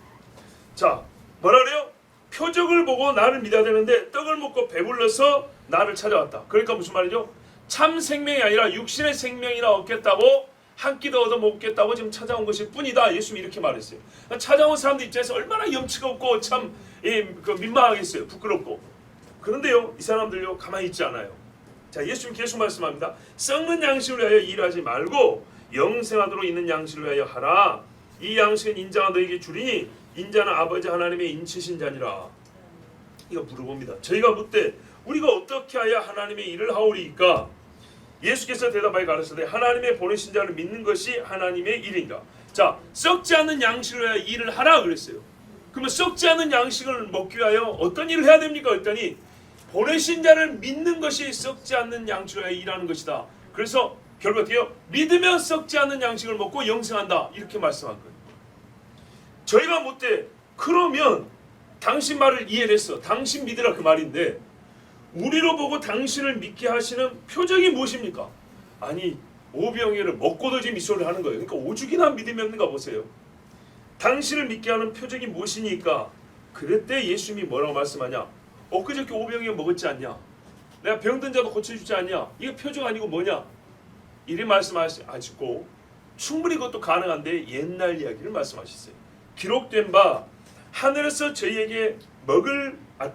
자, 뭐라 그래요? 표적을 보고 나를 믿어야 되는데 떡을 먹고 배불러서 나를 찾아왔다. 그러니까 무슨 말이죠? 참 생명이 아니라 육신의 생명이라 얻겠다고 한 끼도 얻어 먹겠다고 지금 찾아온 것일 뿐이다. 예수님이 이렇게 말했어요. 찾아온 사람들 입장에서 얼마나 염치가 없고 참 민망하겠어요. 부끄럽고. 그런데요, 이 사람들요 가만히 있지 않아요. 자, 예수님 계속 말씀합니다. 썩는 양식을 위하여 일하지 말고 영생하도록 있는 양식을 위하여 하라. 이 양식은 인자가 너에게 주리니 인자는 아버지 하나님의 인치신 자니라. 이거 물어봅니다. 저희가 묻되 우리가 어떻게 하여 하나님의 일을 하오리이까? 예수께서 대답하여 가르치되 하나님의 보내신 자를 믿는 것이 하나님의 일인가. 자, 썩지 않는 양식을 위하여 일을 하라 그랬어요. 그러면 썩지 않는 양식을 먹기 위하여 어떤 일을 해야 됩니까? 그랬더니 보내신 자를 믿는 것이 썩지 않는 양식을 위하여 일하는 것이다. 그래서 결국 어떻게 해요? 믿으면 썩지 않는 양식을 먹고 영생한다. 이렇게 말씀한 거예요. 저희가 묻되 그러면 당신 말을 이해했어. 당신 믿으라 그 말인데 우리로 보고 당신을 믿게 하시는 표적이 무엇입니까? 아니 오병이어를 먹고도 지금 이 소리를 하는 거예요. 그러니까 오죽이나 믿음이 없는가 보세요. 당신을 믿게 하는 표적이 무엇이니까? 그랬대 예수님이 뭐라고 말씀하냐? 엊그저께 오병이어 먹었지 않냐? 내가 병든 자도 고쳐주지 않냐? 이거 표적 아니고 뭐냐? 이리 말씀하시고 충분히 그것도 가능한데 옛날 이야기를 말씀하셨어요. 기록된 바 하늘에서 저희에게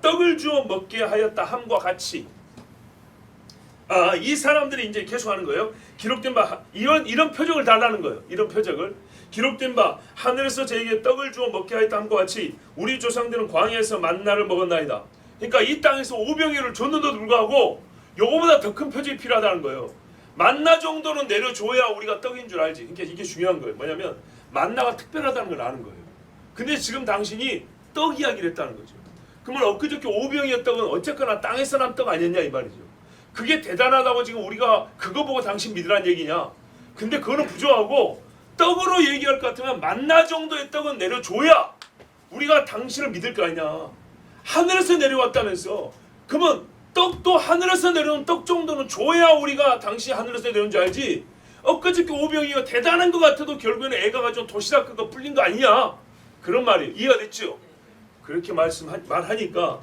떡을 주어 먹게 하였다 함과 같이. 이 사람들이 이제 계속하는 거예요. 기록된 바 이런 표적을 달라는 거예요. 이런 표적을 기록된 바 하늘에서 저에게 떡을 주어 먹게 하였다 함과 같이 우리 조상들은 광야에서 만나를 먹었나이다. 그러니까 이 땅에서 오병이어를 줬는데도 불구하고 요거보다 더 큰 표적이 필요하다는 거예요. 만나 정도는 내려줘야 우리가 떡인 줄 알지. 그러니까 이게 중요한 거예요. 뭐냐면 만나가 특별하다는 걸 아는 거예요. 근데 지금 당신이 떡 이야기를 했다는 거죠. 그러면 엊그저께 오병이어 떡은 어쨌거나 땅에서 난 떡 아니었냐 이 말이죠. 그게 대단하다고 지금 우리가 그거 보고 당신 믿으란 얘기냐. 근데 그거는 부족하고 떡으로 얘기할 것 같으면 만나 정도의 떡은 내려줘야 우리가 당신을 믿을 거 아니냐. 하늘에서 내려왔다면서. 그러면 떡도 하늘에서 내려온 떡 정도는 줘야 우리가 당신이 하늘에서 내려온 줄 알지. 엊그저께 오병이어 대단한 것 같아도 결국에는 애가 가지고 도시락 그거 풀린 거 아니냐. 그런 말이에요. 이해가 됐죠? 그렇게 말하니까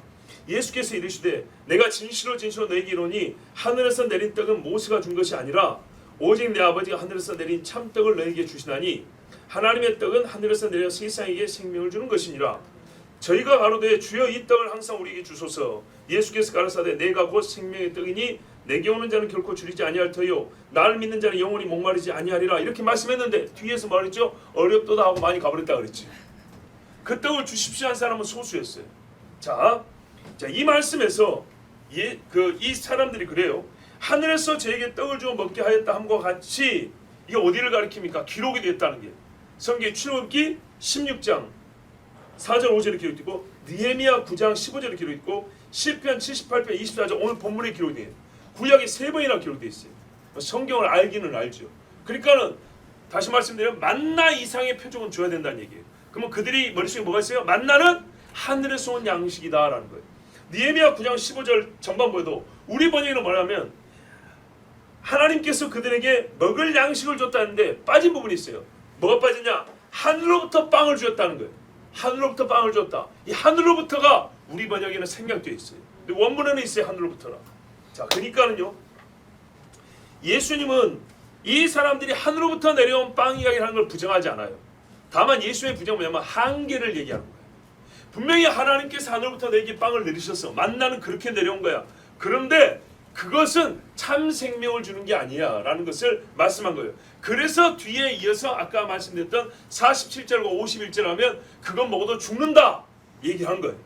예수께서 이르시되 내가 진실로 너에게 이르노니 하늘에서 내린 떡은 모세가 준 것이 아니라 오직 내 아버지가 하늘에서 내린 참떡을 너에게 주시나니 하나님의 떡은 하늘에서 내려 세상에게 생명을 주는 것이니라. 저희가 가로되 주여 이 떡을 항상 우리에게 주소서. 예수께서 가라사대 내가 곧 생명의 떡이니 내게 오는 자는 결코 줄이지 아니할 터요 나를 믿는 자는 영원히 목마르지 아니하리라. 이렇게 말씀했는데 뒤에서 말했죠. 어렵도다 하고 많이 가버렸다 그랬지. 그 떡을 주십시오 한 사람은 소수였어요. 자, 이 말씀에서 이 사람들이 그래요. 하늘에서 저에게 떡을 주어 먹게 하였다 함과 같이. 이게 어디를 가리킵니까? 기록이 됐다는 게 성경 출애굽기 16장 4절 5절에 기록되고 느헤미야 9장 15절에 기록되고 시편 78편 24절 오늘 본문에 기록되어 있어요. 구약이 3번이나 기록되어 있어요. 성경을 알기는 알죠. 그러니까는 다시 말씀드리면 만나 이상의 표적은 줘야 된다는 얘기예요. 그러면 그들이 머릿속에 뭐가 있어요? 만나는 하늘에서 온 양식이다라는 거예요. 느헤미야 9장 15절 전반부에도 우리 번역에는 뭐냐면 하나님께서 그들에게 먹을 양식을 줬다는데 빠진 부분이 있어요. 뭐가 빠졌냐? 하늘로부터 빵을 주었다는 거예요. 하늘로부터 빵을 줬다. 이 하늘로부터가 우리 번역에는 생략되어 있어요. 근데 원문에는 있어요. 하늘로부터라. 자, 그러니까는요. 예수님은 이 사람들이 하늘로부터 내려온 빵 이야기를 하는 걸 부정하지 않아요. 다만 예수의 부정은 뭐냐면 한계를 얘기하는 거예요. 분명히 하나님께서 하늘부터 내게 빵을 내리셨어. 만나는 그렇게 내려온 거야. 그런데 그것은 참 생명을 주는 게 아니야 라는 것을 말씀한 거예요. 그래서 뒤에 이어서 아까 말씀드렸던 47절과 51절 하면 그건 먹어도 죽는다 얘기한 거예요.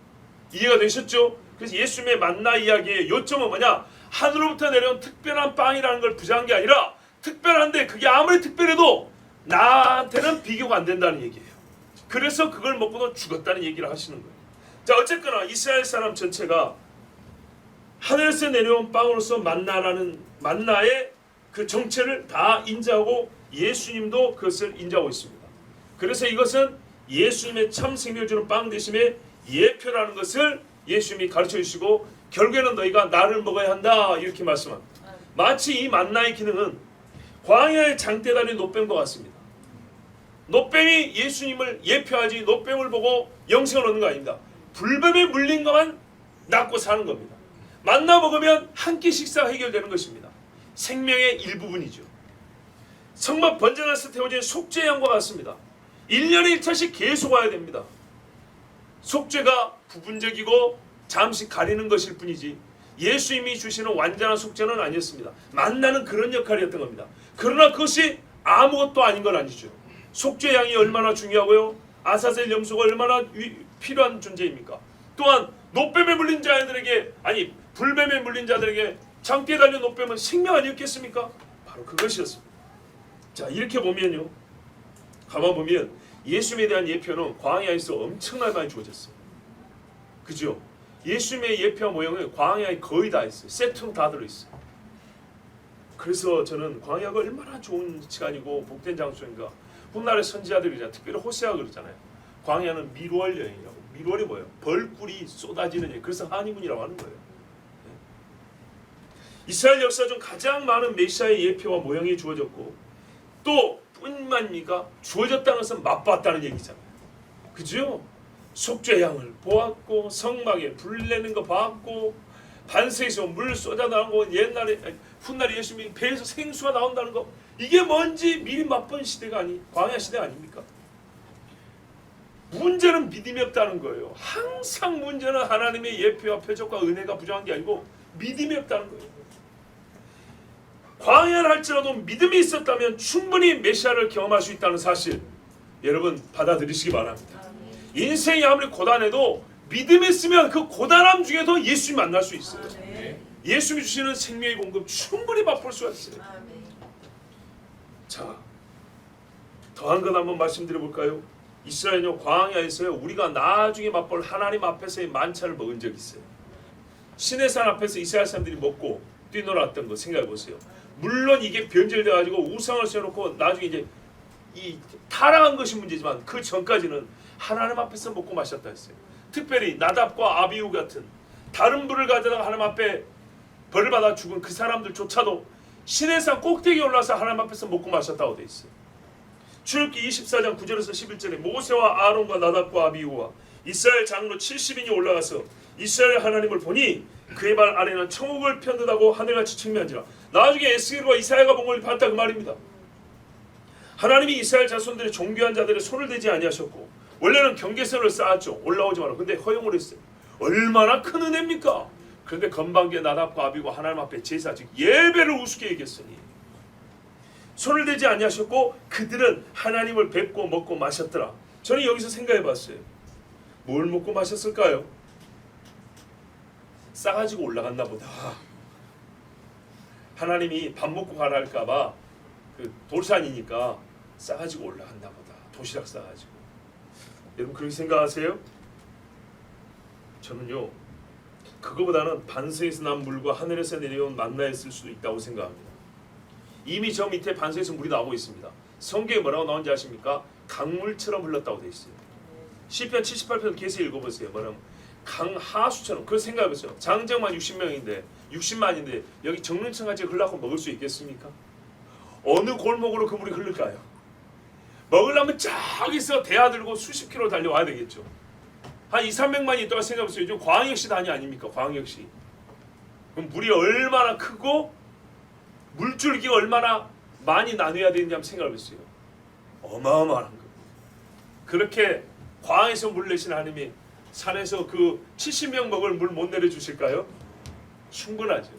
이해가 되셨죠? 그래서 예수님의 만나 이야기의 요점은 뭐냐? 하늘로부터 내려온 특별한 빵이라는 걸 부정한 게 아니라 특별한데 그게 아무리 특별해도 나한테는 비교가 안 된다는 얘기예요. 그래서 그걸 먹고도 죽었다는 얘기를 하시는 거예요. 자, 어쨌거나 이스라엘 사람 전체가 하늘에서 내려온 빵으로서 만나의 그 정체를 다 인정하고 예수님도 그것을 인정하고 있습니다. 그래서 이것은 예수님의 참 생명을 주는 빵 되심의 예표라는 것을 예수님이 가르쳐 주시고 결국에는 너희가 나를 먹어야 한다 이렇게 말씀합니다. 마치 이 만나의 기능은 광야의 장대다리 노뱀과 같습니다. 노뱀이 예수님을 예표하지 노뱀을 보고 영생을 얻는 거 아닙니다. 불뱀에 물린 것만 낫고 사는 겁니다. 만나 먹으면 한 끼 식사가 해결되는 것입니다. 생명의 일부분이죠. 성막 번제단에서 태워진 속죄 양과 같습니다. 1년에 1차씩 계속 와야 됩니다. 속죄가 부분적이고 잠시 가리는 것일 뿐이지 예수님이 주시는 완전한 속죄는 아니었습니다. 만나는 그런 역할이었던 겁니다. 그러나 그것이 아무것도 아닌 건 아니죠. 속죄 양이 얼마나 중요하고요. 아사셀 염소가 얼마나 필요한 존재입니까? 또한 노뱀에 물린 자들에게 불뱀에 물린 자들에게 장대에 달린 노뱀은 생명 아니었겠습니까? 바로 그것이었습니다. 자, 이렇게 보면요. 가만 보면 예수님에 대한 예표는 광야에서 엄청나게 많이 주어졌어요. 그죠? 예수님의 예표와 모형은 광야에 거의 다 있어요. 세트로 다 들어있어요. 그래서 저는 광야가 얼마나 좋은 시간이고 복된 장소인가. 훗날의 선지자들이잖아요. 특별히 호세아가 그러잖아요. 광야는 미루얼 여행이라고. 미루얼이 뭐예요? 벌꿀이 쏟아지는 여행. 그래서 한이문이라고 하는 거예요. 이스라엘 역사 중 가장 많은 메시아의 예표와 모형이 주어졌고 또 뿐만입니까? 주어졌다는 것은 맛봤다는 얘기잖아요. 그죠? 속죄 양을 보았고 성막에 불 내는 거 봤고 반세에서 물 쏟아나오고 옛날에 훗날에 예수님이 배에서 생수가 나온다는 거 이게 뭔지 미리 맛본 시대가 광야 시대 아닙니까? 문제는 믿음이 없다는 거예요. 항상 문제는 하나님의 예표와 표적과 은혜가 부족한 게 아니고 믿음이 없다는 거예요. 광야를 할지라도 믿음이 있었다면 충분히 메시아를 경험할 수 있다는 사실 여러분 받아들이시기 바랍니다. 인생이 아무리 고단해도 믿음이 있으면 그 고단함 중에도 예수님 만날 수 있어요. 예수님이 주시는 생명의 공급 충분히 맛볼 수가 있어요. 자, 더한 것 한번 말씀드려볼까요? 이스라엘요 광야에서요 우리가 나중에 맛볼 하나님 앞에서의 만찬을 먹은 적이 있어요. 시내산 앞에서 이스라엘 사람들이 먹고 뛰놀았던 거 생각해 보세요. 물론 이게 변질돼 가지고 우상을 세워놓고 나중에 이제 이 타락한 것이 문제지만 그 전까지는 하나님 앞에서 먹고 마셨다 했어요. 특별히 나답과 아비후 같은 다른 불을 가져다가 하나님 앞에 벌을 받아 죽은 그 사람들조차도 시내산 꼭대기에 올라서 하나님 앞에서 먹고 마셨다고 돼 있어요. 출애굽기 24장 9절에서 11절에 모세와 아론과 나답과 아비후와 이스라엘 장로 70인이 올라가서 이스라엘 하나님을 보니 그의 발 아래는 천국을 편듯하고 하늘같이 측면한지라. 나중에 에스겔과 이사야가 본 걸 봤다 그 말입니다. 하나님이 이스라엘 자손들의 존귀한 자들의 손을 대지 아니하셨고 원래는 경계선을 쌓았죠. 올라오지 마라. 근데 허용을 했어요. 얼마나 큰 은혜입니까? 그런데 건방지게 나답과 아비고 하나님 앞에 제사 즉 예배를 우습게 여겼으니 손을 대지 아니하셨고 그들은 하나님을 뵙고 먹고 마셨더라. 저는 여기서 생각해 봤어요. 뭘 먹고 마셨을까요? 싸가지고 올라갔나 보다. 하나님이 밥 먹고 가라 할까봐 그 돌산이니까 싸가지고 올라갔나 보다. 도시락 싸가지고. 여러분 그렇게 생각하세요? 저는요 그거보다는 반석에서 난 물과 하늘에서 내려온 만나였을 수도 있다고 생각합니다. 이미 저 밑에 반석에서 물이 나오고 있습니다. 성경에 뭐라고 나온지 아십니까? 강물처럼 흘렀다고 되어 있어요. 시편 78편 계속 읽어보세요. 뭐냐면 강하수처럼. 그걸 생각해보세요. 장정만 60만인데 여기 정릉천같이 흘러서 먹을 수 있겠습니까? 어느 골목으로 그 물이 흐를까요? 먹으려면 저기서 대야 들고 수십 킬로 달려와야 되겠죠. 한 200~300만이 있다가 생각해보세요. 요즘 광역시 단위 아닙니까? 광역시. 그럼 물이 얼마나 크고 물줄기가 얼마나 많이 나눠야 되는지 한번 생각해보세요. 어마어마한 거. 그렇게 광에서 물 내신 하나님이 산에서 그 70명 먹을 물 못 내려주실까요? 충분하죠.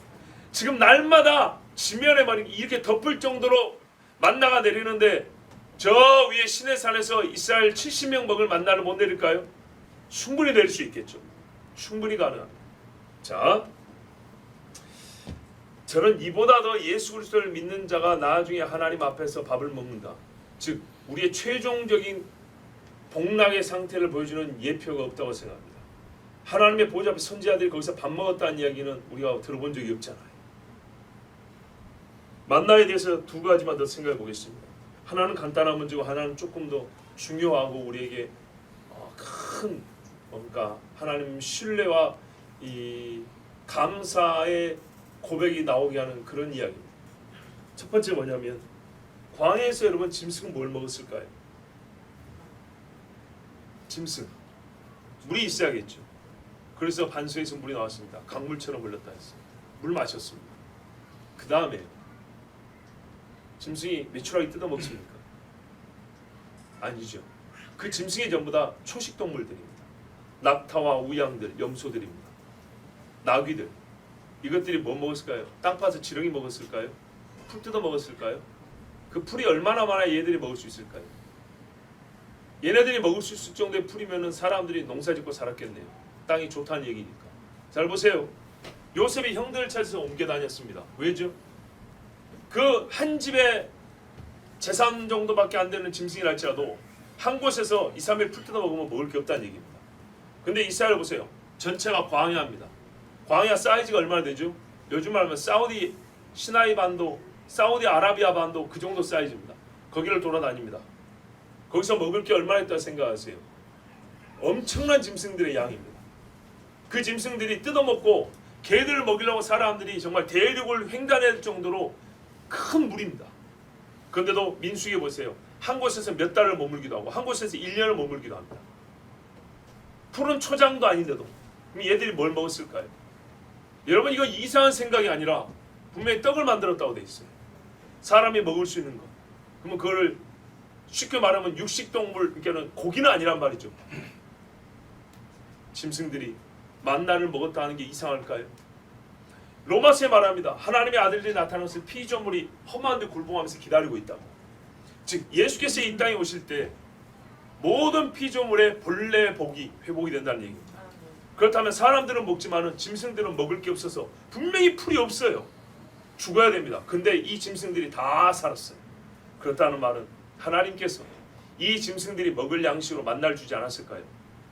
지금 날마다 지면에만 이렇게 덮을 정도로 만나가 내리는데 저 위에 시내산에서 이스라엘 70명 먹을 만나를 못 내릴까요? 충분히 내릴 수 있겠죠. 충분히 가능합니다. 자, 저는 이보다 더 예수 그리스도를 믿는 자가 나중에 하나님 앞에서 밥을 먹는다. 즉 우리의 최종적인 복락의 상태를 보여주는 예표가 없다고 생각합니다. 하나님의 보좌 앞에 선지자들이 거기서 밥 먹었다는 이야기는 우리가 들어본 적이 없잖아요. 만나에 대해서 두 가지만 더 생각해 보겠습니다. 하나는 간단한 문제고 하나는 조금 더 중요하고 우리에게 큰 뭔가 하나님 신뢰와 이 감사의 고백이 나오게 하는 그런 이야기입니다. 첫 번째 뭐냐면 광야에서 여러분 짐승은 뭘 먹었을까요? 짐승 물이 있어야겠죠. 그래서 반석에서 물이 나왔습니다. 강물처럼 흘렀다 했어요. 물 마셨습니다. 그 다음에 짐승이 메추라기 뜯어 먹습니까? 아니죠. 그 짐승이 전부 다 초식 동물들입니다. 낙타와 우양들, 염소들입니다. 나귀들. 이것들이 뭐 먹었을까요? 땅 파서 지렁이 먹었을까요? 풀 뜯어 먹었을까요? 그 풀이 얼마나 많아야 얘들이 먹을 수 있을까요? 얘네들이 먹을 수 있을 정도의 풀이면은 사람들이 농사짓고 살았겠네요. 땅이 좋다는 얘기니까. 잘 보세요. 요셉이 형들을 찾아서 옮겨 다녔습니다. 왜죠? 그 한 집에 재산 정도밖에 안 되는 짐승이랄지라도 한 곳에서 2~3일 풀 뜯어 먹으면 먹을 게 없다는 얘기입니다. 근데 이스라엘 보세요. 전체가 광야입니다. 광야 사이즈가 얼마나 되죠? 요즘 말하면 사우디 시나이 반도, 사우디 아라비아 반도 그 정도 사이즈입니다. 거기를 돌아다닙니다. 거기서 먹을 게 얼마나 있다고 생각하세요? 엄청난 짐승들의 양입니다. 그 짐승들이 뜯어먹고 개들을 먹이려고 사람들이 정말 대륙을 횡단할 정도로 큰 물입니다. 그런데도 민수기에 보세요. 한 곳에서 몇 달을 머물기도 하고 한 곳에서 1년을 머물기도 합니다. 푸른 초장도 아닌데도 그럼 얘들이 뭘 먹었을까요? 여러분 이거 이상한 생각이 아니라 분명히 떡을 만들었다고 돼 있어요. 사람이 먹을 수 있는 것. 그러면 그거를 쉽게 말하면 육식동물, 그러니까 고기는 아니란 말이죠. 짐승들이 만나를 먹었다 하는 게 이상할까요? 로마서에 말합니다. 하나님의 아들들이 나타나서 피조물이 험한 데 굴복하면서 기다리고 있다고. 즉 예수께서 이 땅에 오실 때 모든 피조물의 본래 복이 회복이 된다는 얘기입니다. 그렇다면 사람들은 먹지만은 짐승들은 먹을 게 없어서 분명히 풀이 없어요. 죽어야 됩니다. 근데 이 짐승들이 다 살았어요. 그렇다는 말은 하나님께서 이 짐승들이 먹을 양식으로 만나를 주지 않았을까요?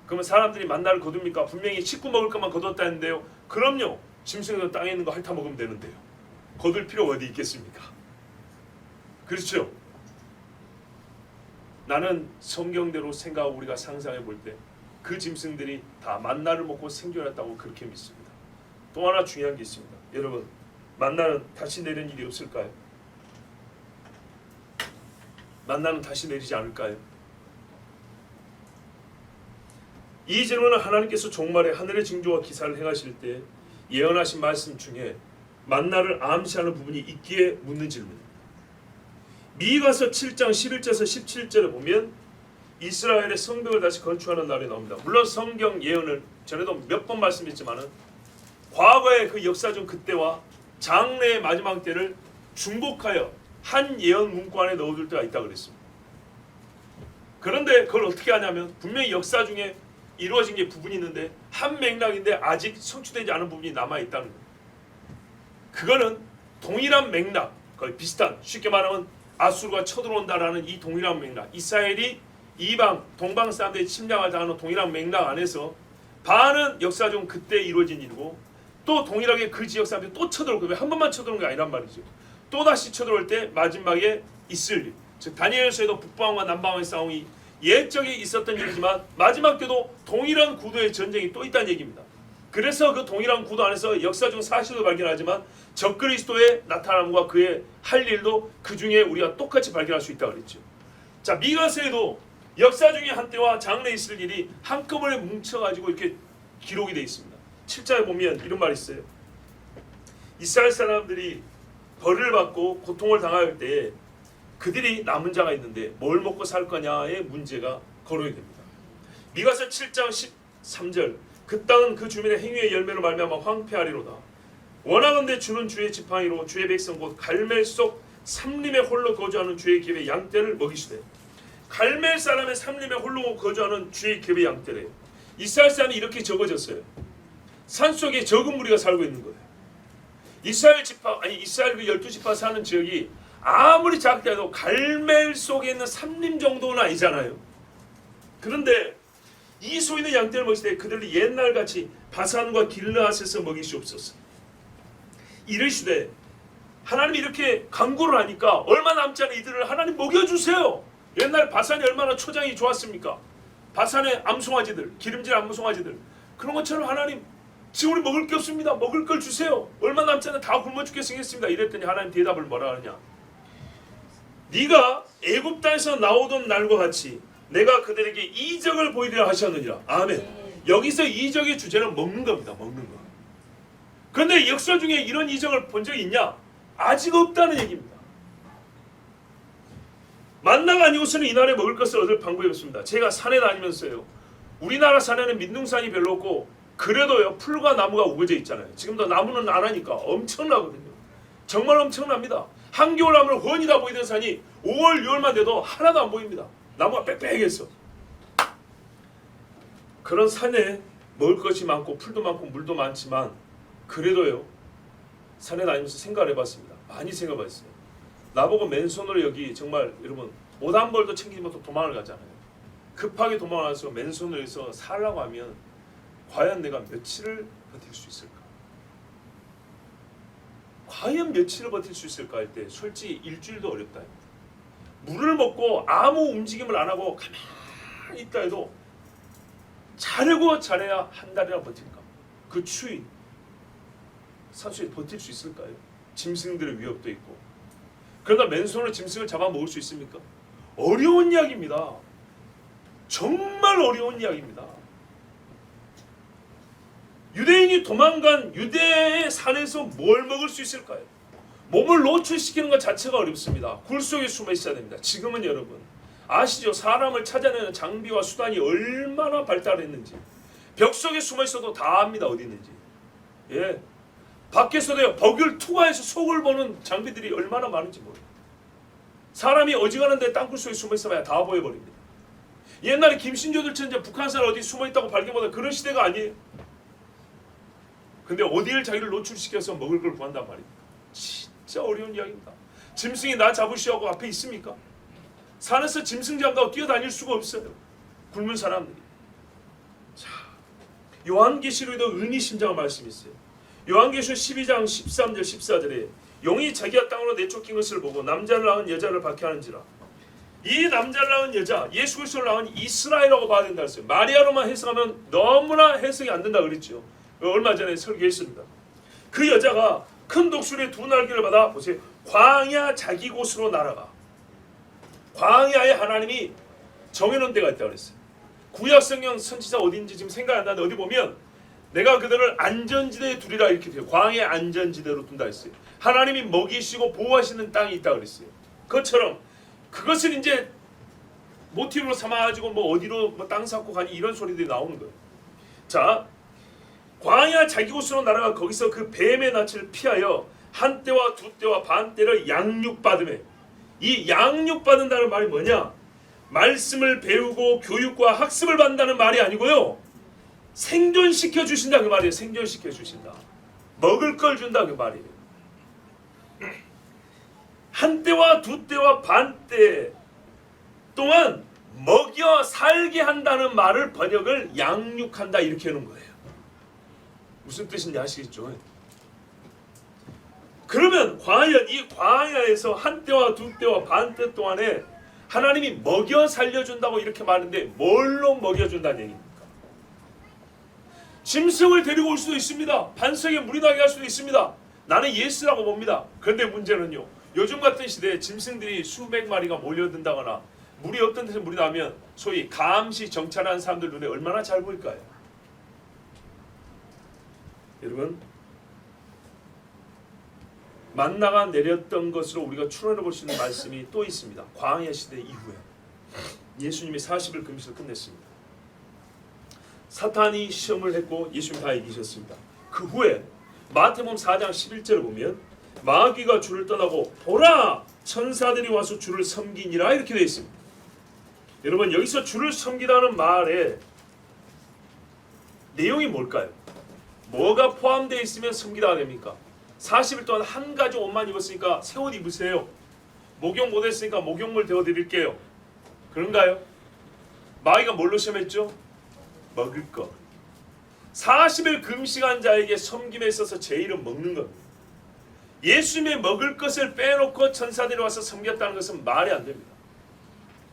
그러면 사람들이 만나를 거둡니까? 분명히 식구 먹을 것만 거뒀다 했는데요. 그럼요. 짐승들 땅에 있는 거 핥아 먹으면 되는데요. 거둘 필요가 어디 있겠습니까? 그렇죠? 나는 성경대로 생각하고 우리가 상상해 볼 때 그 짐승들이 다 만나를 먹고 생존했다고 그렇게 믿습니다. 또 하나 중요한 게 있습니다. 여러분, 만나는 다시 내리는 일이 없을까요? 만나는 다시 내리지 않을까요? 이 질문은 하나님께서 종말에 하늘의 징조와 기사를 행하실 때 예언하신 말씀 중에 만나를 암시하는 부분이 있기에 묻는 질문입니다. 미가서 7장 11절에서 17절에 보면 이스라엘의 성벽을 다시 건축하는 날이 나옵니다. 물론 성경 예언을 전에도 몇 번 말씀했지만은 과거의 그 역사적 그때와 장래의 마지막 때를 중복하여 한 예언 문구 안에 넣어둘 때가 있다 그랬습니다. 그런데 그걸 어떻게 하냐면 분명히 역사 중에 이루어진 게 부분이 있는데 한 맥락인데 아직 성취되지 않은 부분이 남아있다는 거예요. 그거는 동일한 맥락, 거의 비슷한, 쉽게 말하면 아수르가 쳐들어온다라는 이 동일한 맥락, 이스라엘이 이방, 동방 사람들이 침략을 당하는 동일한 맥락 안에서 반은 역사적 그때 이루어진 일이고 또 동일하게 그 지역 사람들이 또 쳐들어오고 왜 한 번만 쳐들어오는 게 아니란 말이죠. 또다시 쳐들어올 때 마지막에 있을 일, 즉 다니엘서에도 북방과 남방의 싸움이 예적에 있었던 일이지만 마지막 때도 동일한 구도의 전쟁이 또 있다는 얘기입니다. 그래서 그 동일한 구도 안에서 역사적 사실도 발견하지만 적그리스도의 나타남과 그의 할 일도 그 중에 우리가 똑같이 발견할 수 있다고 그랬죠. 자, 미가서에도 역사 중에 한때와 장래에 있을 일이 한꺼번에 뭉쳐가지고 이렇게 기록이 되어 있습니다. 7절에 보면 이런 말이 있어요. 이스라엘 사람들이 벌을 받고 고통을 당할 때에 그들이 남은 자가 있는데 뭘 먹고 살 거냐의 문제가 거론이 됩니다. 미가서 7장 13절 그 땅은 그 주민의 행위의 열매로 말미암아 황폐하리로다. 원하건대 주는 주의 지팡이로 주의 백성 곧 갈멜 속 삼림에 홀로 거주하는 주의 기업의 양떼를 먹이시되. 갈멜 사람의 삼림에 홀로 거주하는 주의 기업의 양떼래요. 이스라엘 사람이 이렇게 적어졌어요. 산속에 적은 무리가 살고 있는 거예요. 이스라엘 그 12지파 사는 지역이 아무리 작다 해도 갈멜 속에 있는 삼림 정도는 아니잖아요. 그런데 이 소 있는 양떼를 먹일 때 그들이 옛날같이 바산과 길르앗에서 먹이시옵소서. 이르시되 하나님이 이렇게 강구를 하니까 얼마 남지 않은 이들을 하나님 먹여주세요. 옛날 바산이 얼마나 초장이 좋았습니까? 바산의 암송아지들, 기름진 암송아지들, 그런 것처럼 하나님 지금 우리 먹을 게 없습니다. 먹을 걸 주세요. 얼마 남지 않은 다 굶어 죽게 생겼습니다. 이랬더니 하나님 대답을 뭐라 하느냐. 네가 애굽 땅에서 나오던 날과 같이 내가 그들에게 이적을 보이리라 하셨느니라. 아멘. 여기서 이적의 주제는 먹는 겁니다. 먹는 거. 그런데 역사 중에 이런 이적을 본 적이 있냐? 아직 없다는 얘기입니다. 만나가 아니고서는 이날에 먹을 것을 얻을 방법이 없습니다. 제가 산에 다니면서요. 우리나라 산에는 민둥산이 별로 없고 그래도요 풀과 나무가 우거져 있잖아요. 지금도 나무는 안 하니까 엄청나거든요. 정말 엄청납니다. 한겨울 하면 훤히 다 보이던 산이 5월, 6월만 돼도 하나도 안 보입니다. 나무가 빽빽했어. 그런 산에 먹을 것이 많고 풀도 많고 물도 많지만 그래도요 산에 다니면서 생각을 해봤습니다. 많이 생각해봤어요. 나보고 맨손으로 여기 정말 여러분 옷 한 벌도 챙기지 못하고 도망을 가잖아요. 급하게 도망가서 맨손으로 해서 살라고 하면 과연 내가 며칠을 버틸 수 있을까? 과연 며칠을 버틸 수 있을까 할 때 솔직히 일주일도 어렵다. 물을 먹고 아무 움직임을 안 하고 가만히 있다 해도 자려고 잘해야 한 달이나 버틸까? 그 추위. 산속에 버틸 수 있을까요? 짐승들의 위협도 있고. 그러나 맨손으로 짐승을 잡아먹을 수 있습니까? 어려운 이야기입니다. 정말 어려운 이야기입니다. 유대인이 도망간 유대의 산에서 뭘 먹을 수 있을까요? 몸을 노출시키는 것 자체가 어렵습니다. 굴 속에 숨어 있어야 됩니다. 지금은 여러분 아시죠? 사람을 찾아내는 장비와 수단이 얼마나 발달했는지. 벽 속에 숨어 있어도 다 압니다. 어디 있는지. 예, 밖에서도요, 벽을 투과해서 속을 보는 장비들이 얼마나 많은지 모르요. 사람이 어지간한데 땅굴 속에 숨어 있어봐야 다 보여버립니다. 옛날에 김신조들 천재 북한산 어디 숨어 있다고 발견보다 그런 시대가 아니에요. 근데 어디를 자기를 노출시켜서 먹을 걸 구한단 말입니까? 진짜 어려운 이야기입니다. 짐승이 나 잡으시라고 앞에 있습니까? 산에서 짐승 잡다고 뛰어다닐 수가 없어요. 굶은 사람들이. 자, 요한계시록에도 의미심장한 말씀이 있어요. 요한계시록 12장 13절 14절에 용이 자기가 땅으로 내쫓긴 것을 보고 남자를 낳은 여자를 박해하는지라. 이 남자를 낳은 여자, 예수 그리스도를 낳은 이스라엘이라고 봐야 된다 했어요. 마리아로만 해석하면 너무나 해석이 안 된다 그랬죠. 얼마 전에 설교했습니다. 그 여자가 큰 독수리의 두 날개를 받아 보세요. 광야 자기 곳으로 날아가. 광야에 하나님이 정해놓은 데가 있다고 그랬어요. 구약성경 선지자 어딘지 지금 생각 안 나는데 어디 보면 내가 그들을 안전지대에 두리라 이렇게 돼요. 광야 안전지대로 둔다 했어요. 하나님이 먹이시고 보호하시는 땅이 있다고 그랬어요. 그것처럼 그것을 이제 모티브로 삼아가지고 뭐 어디로 뭐 땅 샀고 가니 이런 소리들이 나오는 거예요. 자, 광야 자기 곳으로 날아가 거기서 그 뱀의 낯을 피하여 한 때와 두 때와 반 때를 양육받으며. 이 양육받는다는 말이 뭐냐? 말씀을 배우고 교육과 학습을 받는다는 말이 아니고요. 생존시켜 주신다 그 말이에요. 생존시켜 주신다. 먹을 걸 준다 그 말이에요. 한 때와 두 때와 반 때 동안 먹여 살게 한다는 말을 번역을 양육한다 이렇게 하는 거예요. 무슨 뜻인지 아시겠죠? 그러면 과연 이 광야에서 한 때와 두 때와 반 때 동안에 하나님이 먹여 살려준다고 이렇게 말하는데 뭘로 먹여준다는 얘기입니까? 짐승을 데리고 올 수도 있습니다. 반석에 물이 나게 할 수도 있습니다. 나는 예스라고 봅니다. 그런데 문제는요, 요즘 같은 시대에 짐승들이 수백 마리가 몰려든다거나 물이 없던 데서 물이 나면 소위 감시 정찰하는 사람들 눈에 얼마나 잘 보일까요? 여러분, 만나가 내렸던 것으로 우리가 추론해 볼 수 있는 말씀이 또 있습니다. 광야 시대 이후에 예수님이 40일 금식을 끝냈습니다. 사탄이 시험을 했고 예수님 다 이기셨습니다. 그 후에 마태복음 4장 11절을 보면 마귀가 주를 떠나고 보라 천사들이 와서 주를 섬기니라 이렇게 되어 있습니다. 여러분, 여기서 주를 섬기다는 말의 내용이 뭘까요? 뭐가 포함되어 있으면 섬기다가 됩니까? 40일 동안 한 가지 옷만 입었으니까 새 옷 입으세요. 목욕 못했으니까 목욕물 데워드릴게요. 그런가요? 마귀가 뭘로 시험했죠? 먹을 것. 40일 금식한 자에게 섬김에 있어서 제일은 먹는 겁니다. 예수님의 먹을 것을 빼놓고 천사들이 와서 섬겼다는 것은 말이 안 됩니다.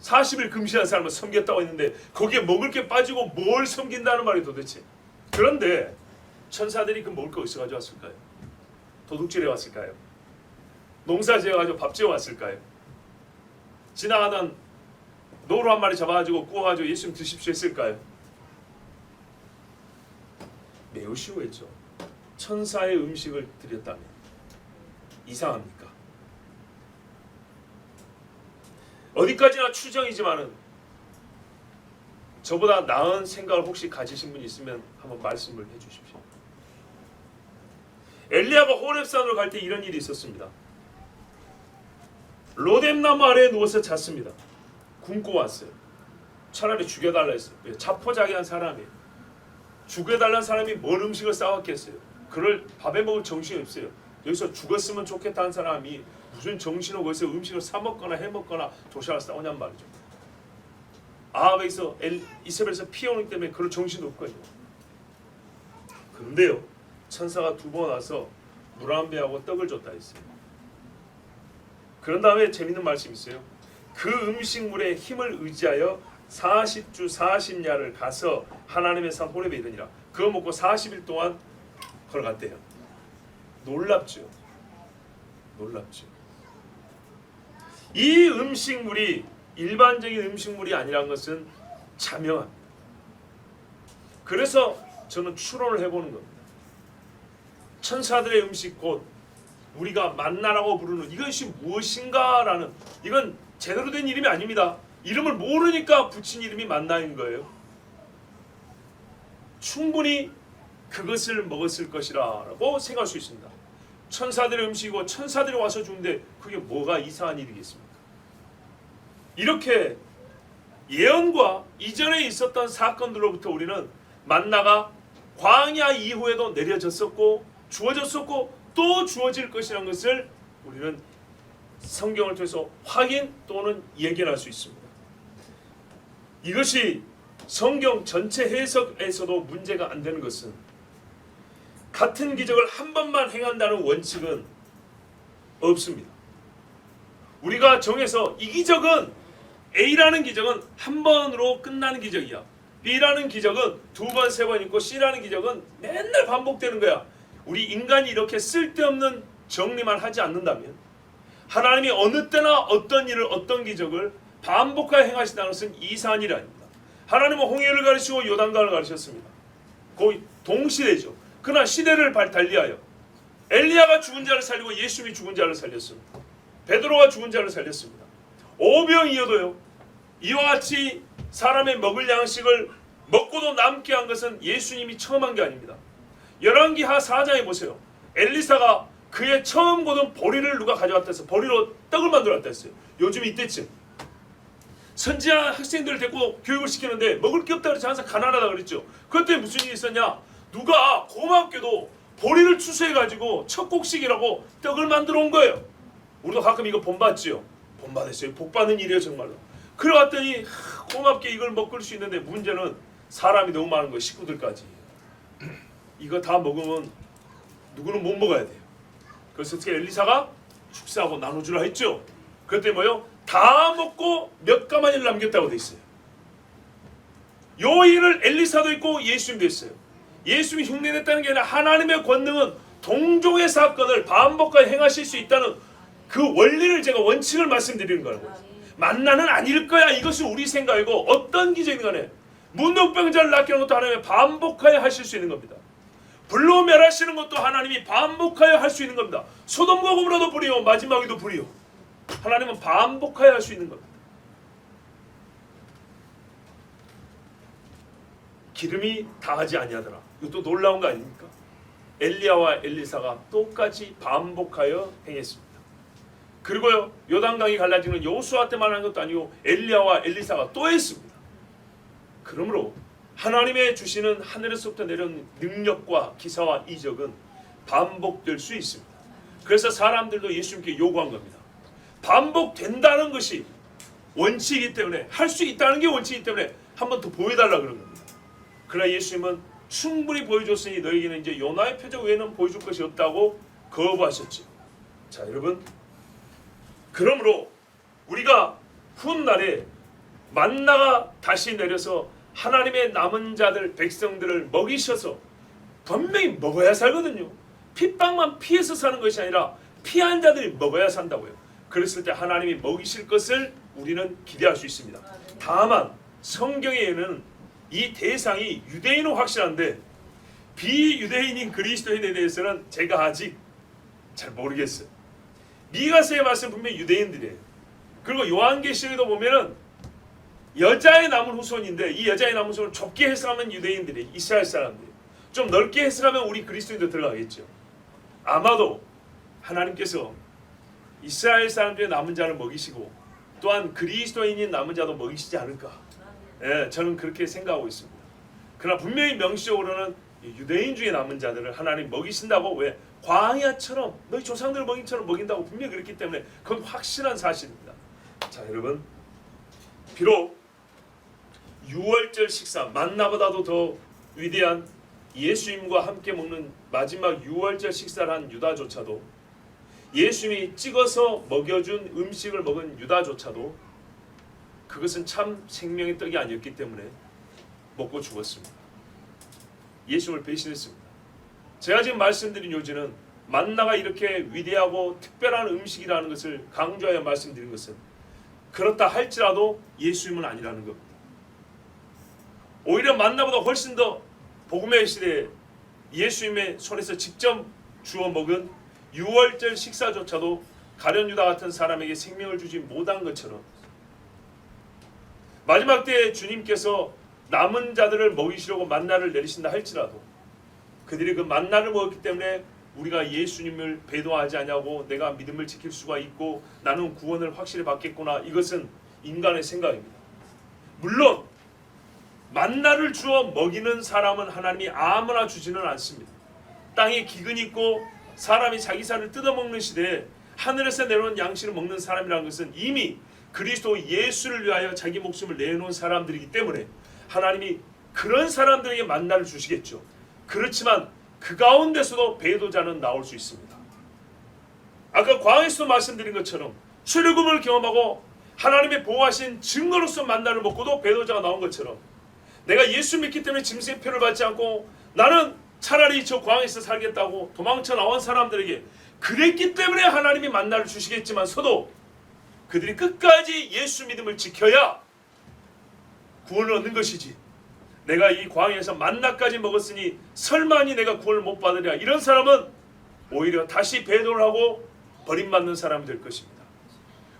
40일 금식한 사람을 섬겼다고 했는데 거기에 먹을 게 빠지고 뭘 섬긴다는 말이 도대체. 그런데 천사들이 그 먹을 거 어디서 가져왔을까요? 도둑질해 왔을까요? 농사 지어가지고 밥 지어 왔을까요? 지나가던 노루 한 마리 잡아가지고 구워가지고 예수님 드십시오 했을까요? 매우 쉬워했죠. 천사의 음식을 드렸다면 이상합니까? 어디까지나 추정이지만은 저보다 나은 생각을 혹시 가지신 분이 있으면 한번 말씀을 해주십시오. 엘리야가 호렙산으로 갈 때 이런 일이 있었습니다. 로뎀나무 아래에 누워서 잤습니다. 굶고 왔어요. 차라리 죽여달라 했어요. 자포자기한 사람이 죽여달라는 사람이 뭔 음식을 싸웠겠어요. 그럴 밥에 먹을 정신이 없어요. 여기서 죽었으면 좋겠다는 사람이 무슨 정신을 거기서 음식을 사 먹거나 해 먹거나 도시락을 싸우냔 말이죠. 아합에서 이세벨에서 피해오기 때문에 그럴 정신도 없거든요. 그런데요, 천사가 두 번 와서 물 한 배하고 떡을 줬다 했어요. 그런 다음에 재밌는 말씀이 있어요. 그 음식물에 힘을 의지하여 40주 40야를 가서 하나님의 산 호렙에 이르니라. 그거 먹고 40일 동안 걸어갔대요. 놀랍죠. 놀랍죠. 이 음식물이 일반적인 음식물이 아니란 것은 자명합니다. 그래서 저는 추론을 해보는 겁니다. 천사들의 음식 곧 우리가 만나라고 부르는 이것이 무엇인가라는, 이건 제대로 된 이름이 아닙니다. 이름을 모르니까 붙인 이름이 만나인 거예요. 충분히 그것을 먹었을 것이라고 생각할 수 있습니다. 천사들의 음식이고 천사들이 와서 주는데 그게 뭐가 이상한 일이겠습니까? 이렇게 예언과 이전에 있었던 사건들로부터 우리는 만나가 광야 이후에도 내려졌었고 주어졌었고 또 주어질 것이라는 것을 우리는 성경을 통해서 확인 또는 예견할 수 있습니다. 이것이 성경 전체 해석에서도 문제가 안 되는 것은 같은 기적을 한 번만 행한다는 원칙은 없습니다. 우리가 정해서 이 기적은 A라는 기적은 한 번으로 끝나는 기적이야. B라는 기적은 두 번, 세 번 있고 C라는 기적은 맨날 반복되는 거야. 우리 인간이 이렇게 쓸데없는 정리만 하지 않는다면 하나님이 어느 때나 어떤 일을 어떤 기적을 반복하여 행하신다는 것은 이상한 일이 아닙니다. 하나님은 홍해를 가르치고 요단강을 가르쳤습니다. 거의 동시대죠. 그러나 시대를 달리하여 엘리야가 죽은 자를 살리고 예수님이 죽은 자를 살렸습니다. 베드로가 죽은 자를 살렸습니다. 오병이어도요. 이와 같이 사람의 먹을 양식을 먹고도 남게 한 것은 예수님이 처음 한 게 아닙니다. 열왕기하 4장에 보세요. 엘리사가 그의 처음 거둔 보리를 누가 가져왔다 해서 보리로 떡을 만들었다 했어요. 요즘 이때쯤 선지자 학생들을 데리고 교육을 시키는데 먹을 게 없다 그래서 항상 가난하다 그랬죠. 그때 무슨 일이 있었냐? 누가 고맙게도 보리를 추수해가지고 첫 곡식이라고 떡을 만들어 온 거예요. 우리도 가끔 이거 본받지요. 본받았어요. 복받는 일이에요 정말로. 그래 왔더니 고맙게 이걸 먹을 수 있는데 문제는 사람이 너무 많은 거예요. 식구들까지. 이거 다 먹으면 누구는 못 먹어야 돼요. 그래서 어떻게 엘리사가 축사하고 나눠주라 했죠. 그때 뭐요? 다 먹고 몇 가마니를 남겼다고 돼 있어요. 요 일을 엘리사도 있고 예수님도 했어요. 예수님이 흉내냈다는 게 아니라 하나님의 권능은 동종의 사건을 반복하여 행하실 수 있다는 그 원리를 제가 원칙을 말씀드리는 거라고요. 만나는 아닐 거야. 이것은 우리 생각이고 어떤 기적이든 간에 문둥병자를 낫게 하는 것도 하나님이 반복하여 하실 수 있는 겁니다. 불로 멸하시는 것도 하나님이 반복하여 할 수 있는 겁니다. 소돔과 고모라도 불이요 마지막에도 불이요. 하나님은 반복하여 할 수 있는 겁니다. 기름이 다하지 아니하더라. 이것도 놀라운 거 아닙니까? 엘리야와 엘리사가 똑같이 반복하여 행했습니다. 그리고요 요단강이 갈라지는 여호수아 때만 한 것도 아니고 엘리야와 엘리사가 또 했습니다. 그러므로 하나님의 주시는 하늘에서부터 내려온 능력과 기사와 이적은 반복될 수 있습니다. 그래서 사람들도 예수님께 요구한 겁니다. 반복된다는 것이 원칙이기 때문에 할 수 있다는 게 원칙이기 때문에 한 번 더 보여달라 그런 겁니다. 그러나 예수님은 충분히 보여줬으니 너에게는 이제 요나의 표적 외에는 보여줄 것이 없다고 거부하셨죠. 자 여러분, 그러므로 우리가 훗날에 만나가 다시 내려서 하나님의 남은 자들 백성들을 먹이셔서 분명히 먹어야 살거든요. 핍박만 피해서 사는 것이 아니라 피한 자들이 먹어야 산다고요. 그랬을 때 하나님이 먹이실 것을 우리는 기대할 수 있습니다. 다만 성경에는 이 대상이 유대인은 확실한데 비유대인인 그리스도인에 대해서는 제가 아직 잘 모르겠어요. 미가서의 말씀 분명히 유대인들이에요. 그리고 요한계시록에도 보면은 여자의 남은 후손인데 이 여자의 남은 후손을 좁게 해석하면 유대인들이 이스라엘 사람들이, 좀 넓게 해석하면 우리 그리스도인도 들어가겠죠. 아마도 하나님께서 이스라엘 사람들의 남은 자를 먹이시고 또한 그리스도인인 남은 자도 먹이시지 않을까. 예, 저는 그렇게 생각하고 있습니다. 그러나 분명히 명시적으로는 유대인 중에 남은 자들을 하나님 먹이신다고, 왜? 광야처럼 너희 조상들 먹인처럼 먹인다고 분명히 그랬기 때문에 그건 확실한 사실입니다. 자 여러분, 비록 유월절 식사, 만나보다도 더 위대한 예수님과 함께 먹는 마지막 유월절 식사를 한 유다조차도, 예수님이 찍어서 먹여준 음식을 먹은 유다조차도 그것은 참 생명의 떡이 아니었기 때문에 먹고 죽었습니다. 예수님을 배신했습니다. 제가 지금 말씀드린 요지는 만나가 이렇게 위대하고 특별한 음식이라는 것을 강조하여 말씀드린 것은 그렇다 할지라도 예수님은 아니라는 겁니다. 오히려 만나보다 훨씬 더 복음의 시대에 예수님의 손에서 직접 주워 먹은 유월절 식사조차도 가룟 유다 같은 사람에게 생명을 주지 못한 것처럼 마지막 때에 주님께서 남은 자들을 먹이시려고 만나를 내리신다 할지라도 그들이 그 만나를 먹었기 때문에 우리가 예수님을 배도하지 않냐고 내가 믿음을 지킬 수가 있고 나는 구원을 확실히 받겠구나, 이것은 인간의 생각입니다. 물론 만나를 주어 먹이는 사람은 하나님이 아무나 주지는 않습니다. 땅에 기근이 있고 사람이 자기 살을 뜯어먹는 시대에 하늘에서 내려온 양식을 먹는 사람이라는 것은 이미 그리스도 예수를 위하여 자기 목숨을 내놓은 사람들이기 때문에 하나님이 그런 사람들에게 만나를 주시겠죠. 그렇지만 그 가운데서도 배도자는 나올 수 있습니다. 아까 광야에서도 말씀드린 것처럼 출애굽을 경험하고 하나님의 보호하신 증거로서 만나를 먹고도 배도자가 나온 것처럼 내가 예수 믿기 때문에 짐승의 표를 받지 않고 나는 차라리 저 광야에서 살겠다고 도망쳐 나온 사람들에게 그랬기 때문에 하나님이 만나를 주시겠지만서도 그들이 끝까지 예수 믿음을 지켜야 구원을 얻는 것이지, 내가 이 광야에서 만나까지 먹었으니 설마니 내가 구원을 못 받으랴, 이런 사람은 오히려 다시 배도를 하고 버림받는 사람이 될 것입니다.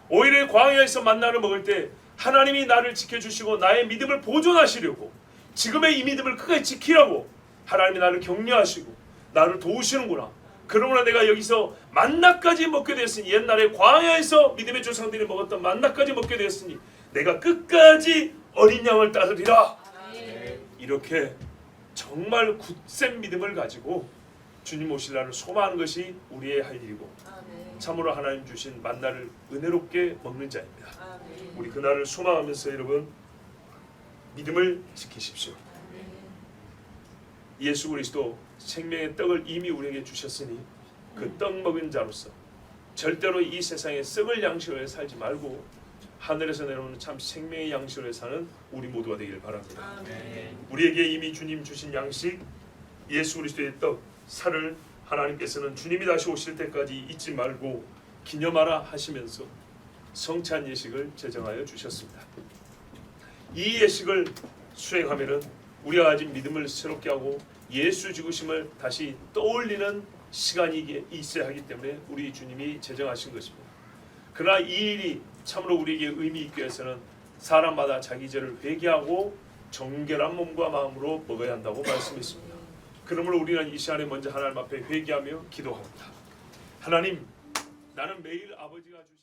오히려 광야에서 만나를 먹을 때 하나님이 나를 지켜주시고 나의 믿음을 보존하시려고, 지금의 이 믿음을 끝까지 지키라고 하나님이 나를 격려하시고 나를 도우시는구나, 그러므로 내가 여기서 만나까지 먹게 되었으니, 옛날에 광야에서 믿음의 조상들이 먹었던 만나까지 먹게 되었으니 내가 끝까지 어린 양을 따르리라. 이렇게 정말 굳센 믿음을 가지고 주님 오실 날을 소망하는 것이 우리의 할 일이고 참으로 하나님 주신 만나를 은혜롭게 먹는 자입니다. 우리 그날을 소망하면서 여러분 믿음을 지키십시오. 예수 그리스도 생명의 떡을 이미 우리에게 주셨으니 그 떡 먹은 자로서 절대로 이 세상에 썩을 양식으로 살지 말고 하늘에서 내려오는 참 생명의 양식으로 사는 우리 모두가 되길 바랍니다. 우리에게 이미 주님 주신 양식 예수 그리스도의 떡 살을 하나님께서는 주님이 다시 오실 때까지 잊지 말고 기념하라 하시면서 성찬 예식을 제정하여 주셨습니다. 이 예식을 수행하면은 우리가 가진 믿음을 새롭게 하고 예수 죽으심을 다시 떠올리는 시간이 있어야 하기 때문에 우리 주님이 제정하신 것입니다. 그러나 이 일이 참으로 우리에게 의미 있게 해서는 사람마다 자기 죄를 회개하고 정결한 몸과 마음으로 먹어야 한다고 말씀했습니다. 그러므로 우리는 이 시간에 먼저 하나님 앞에 회개하며 기도합니다. 하나님, 나는 매일 아버지가 주신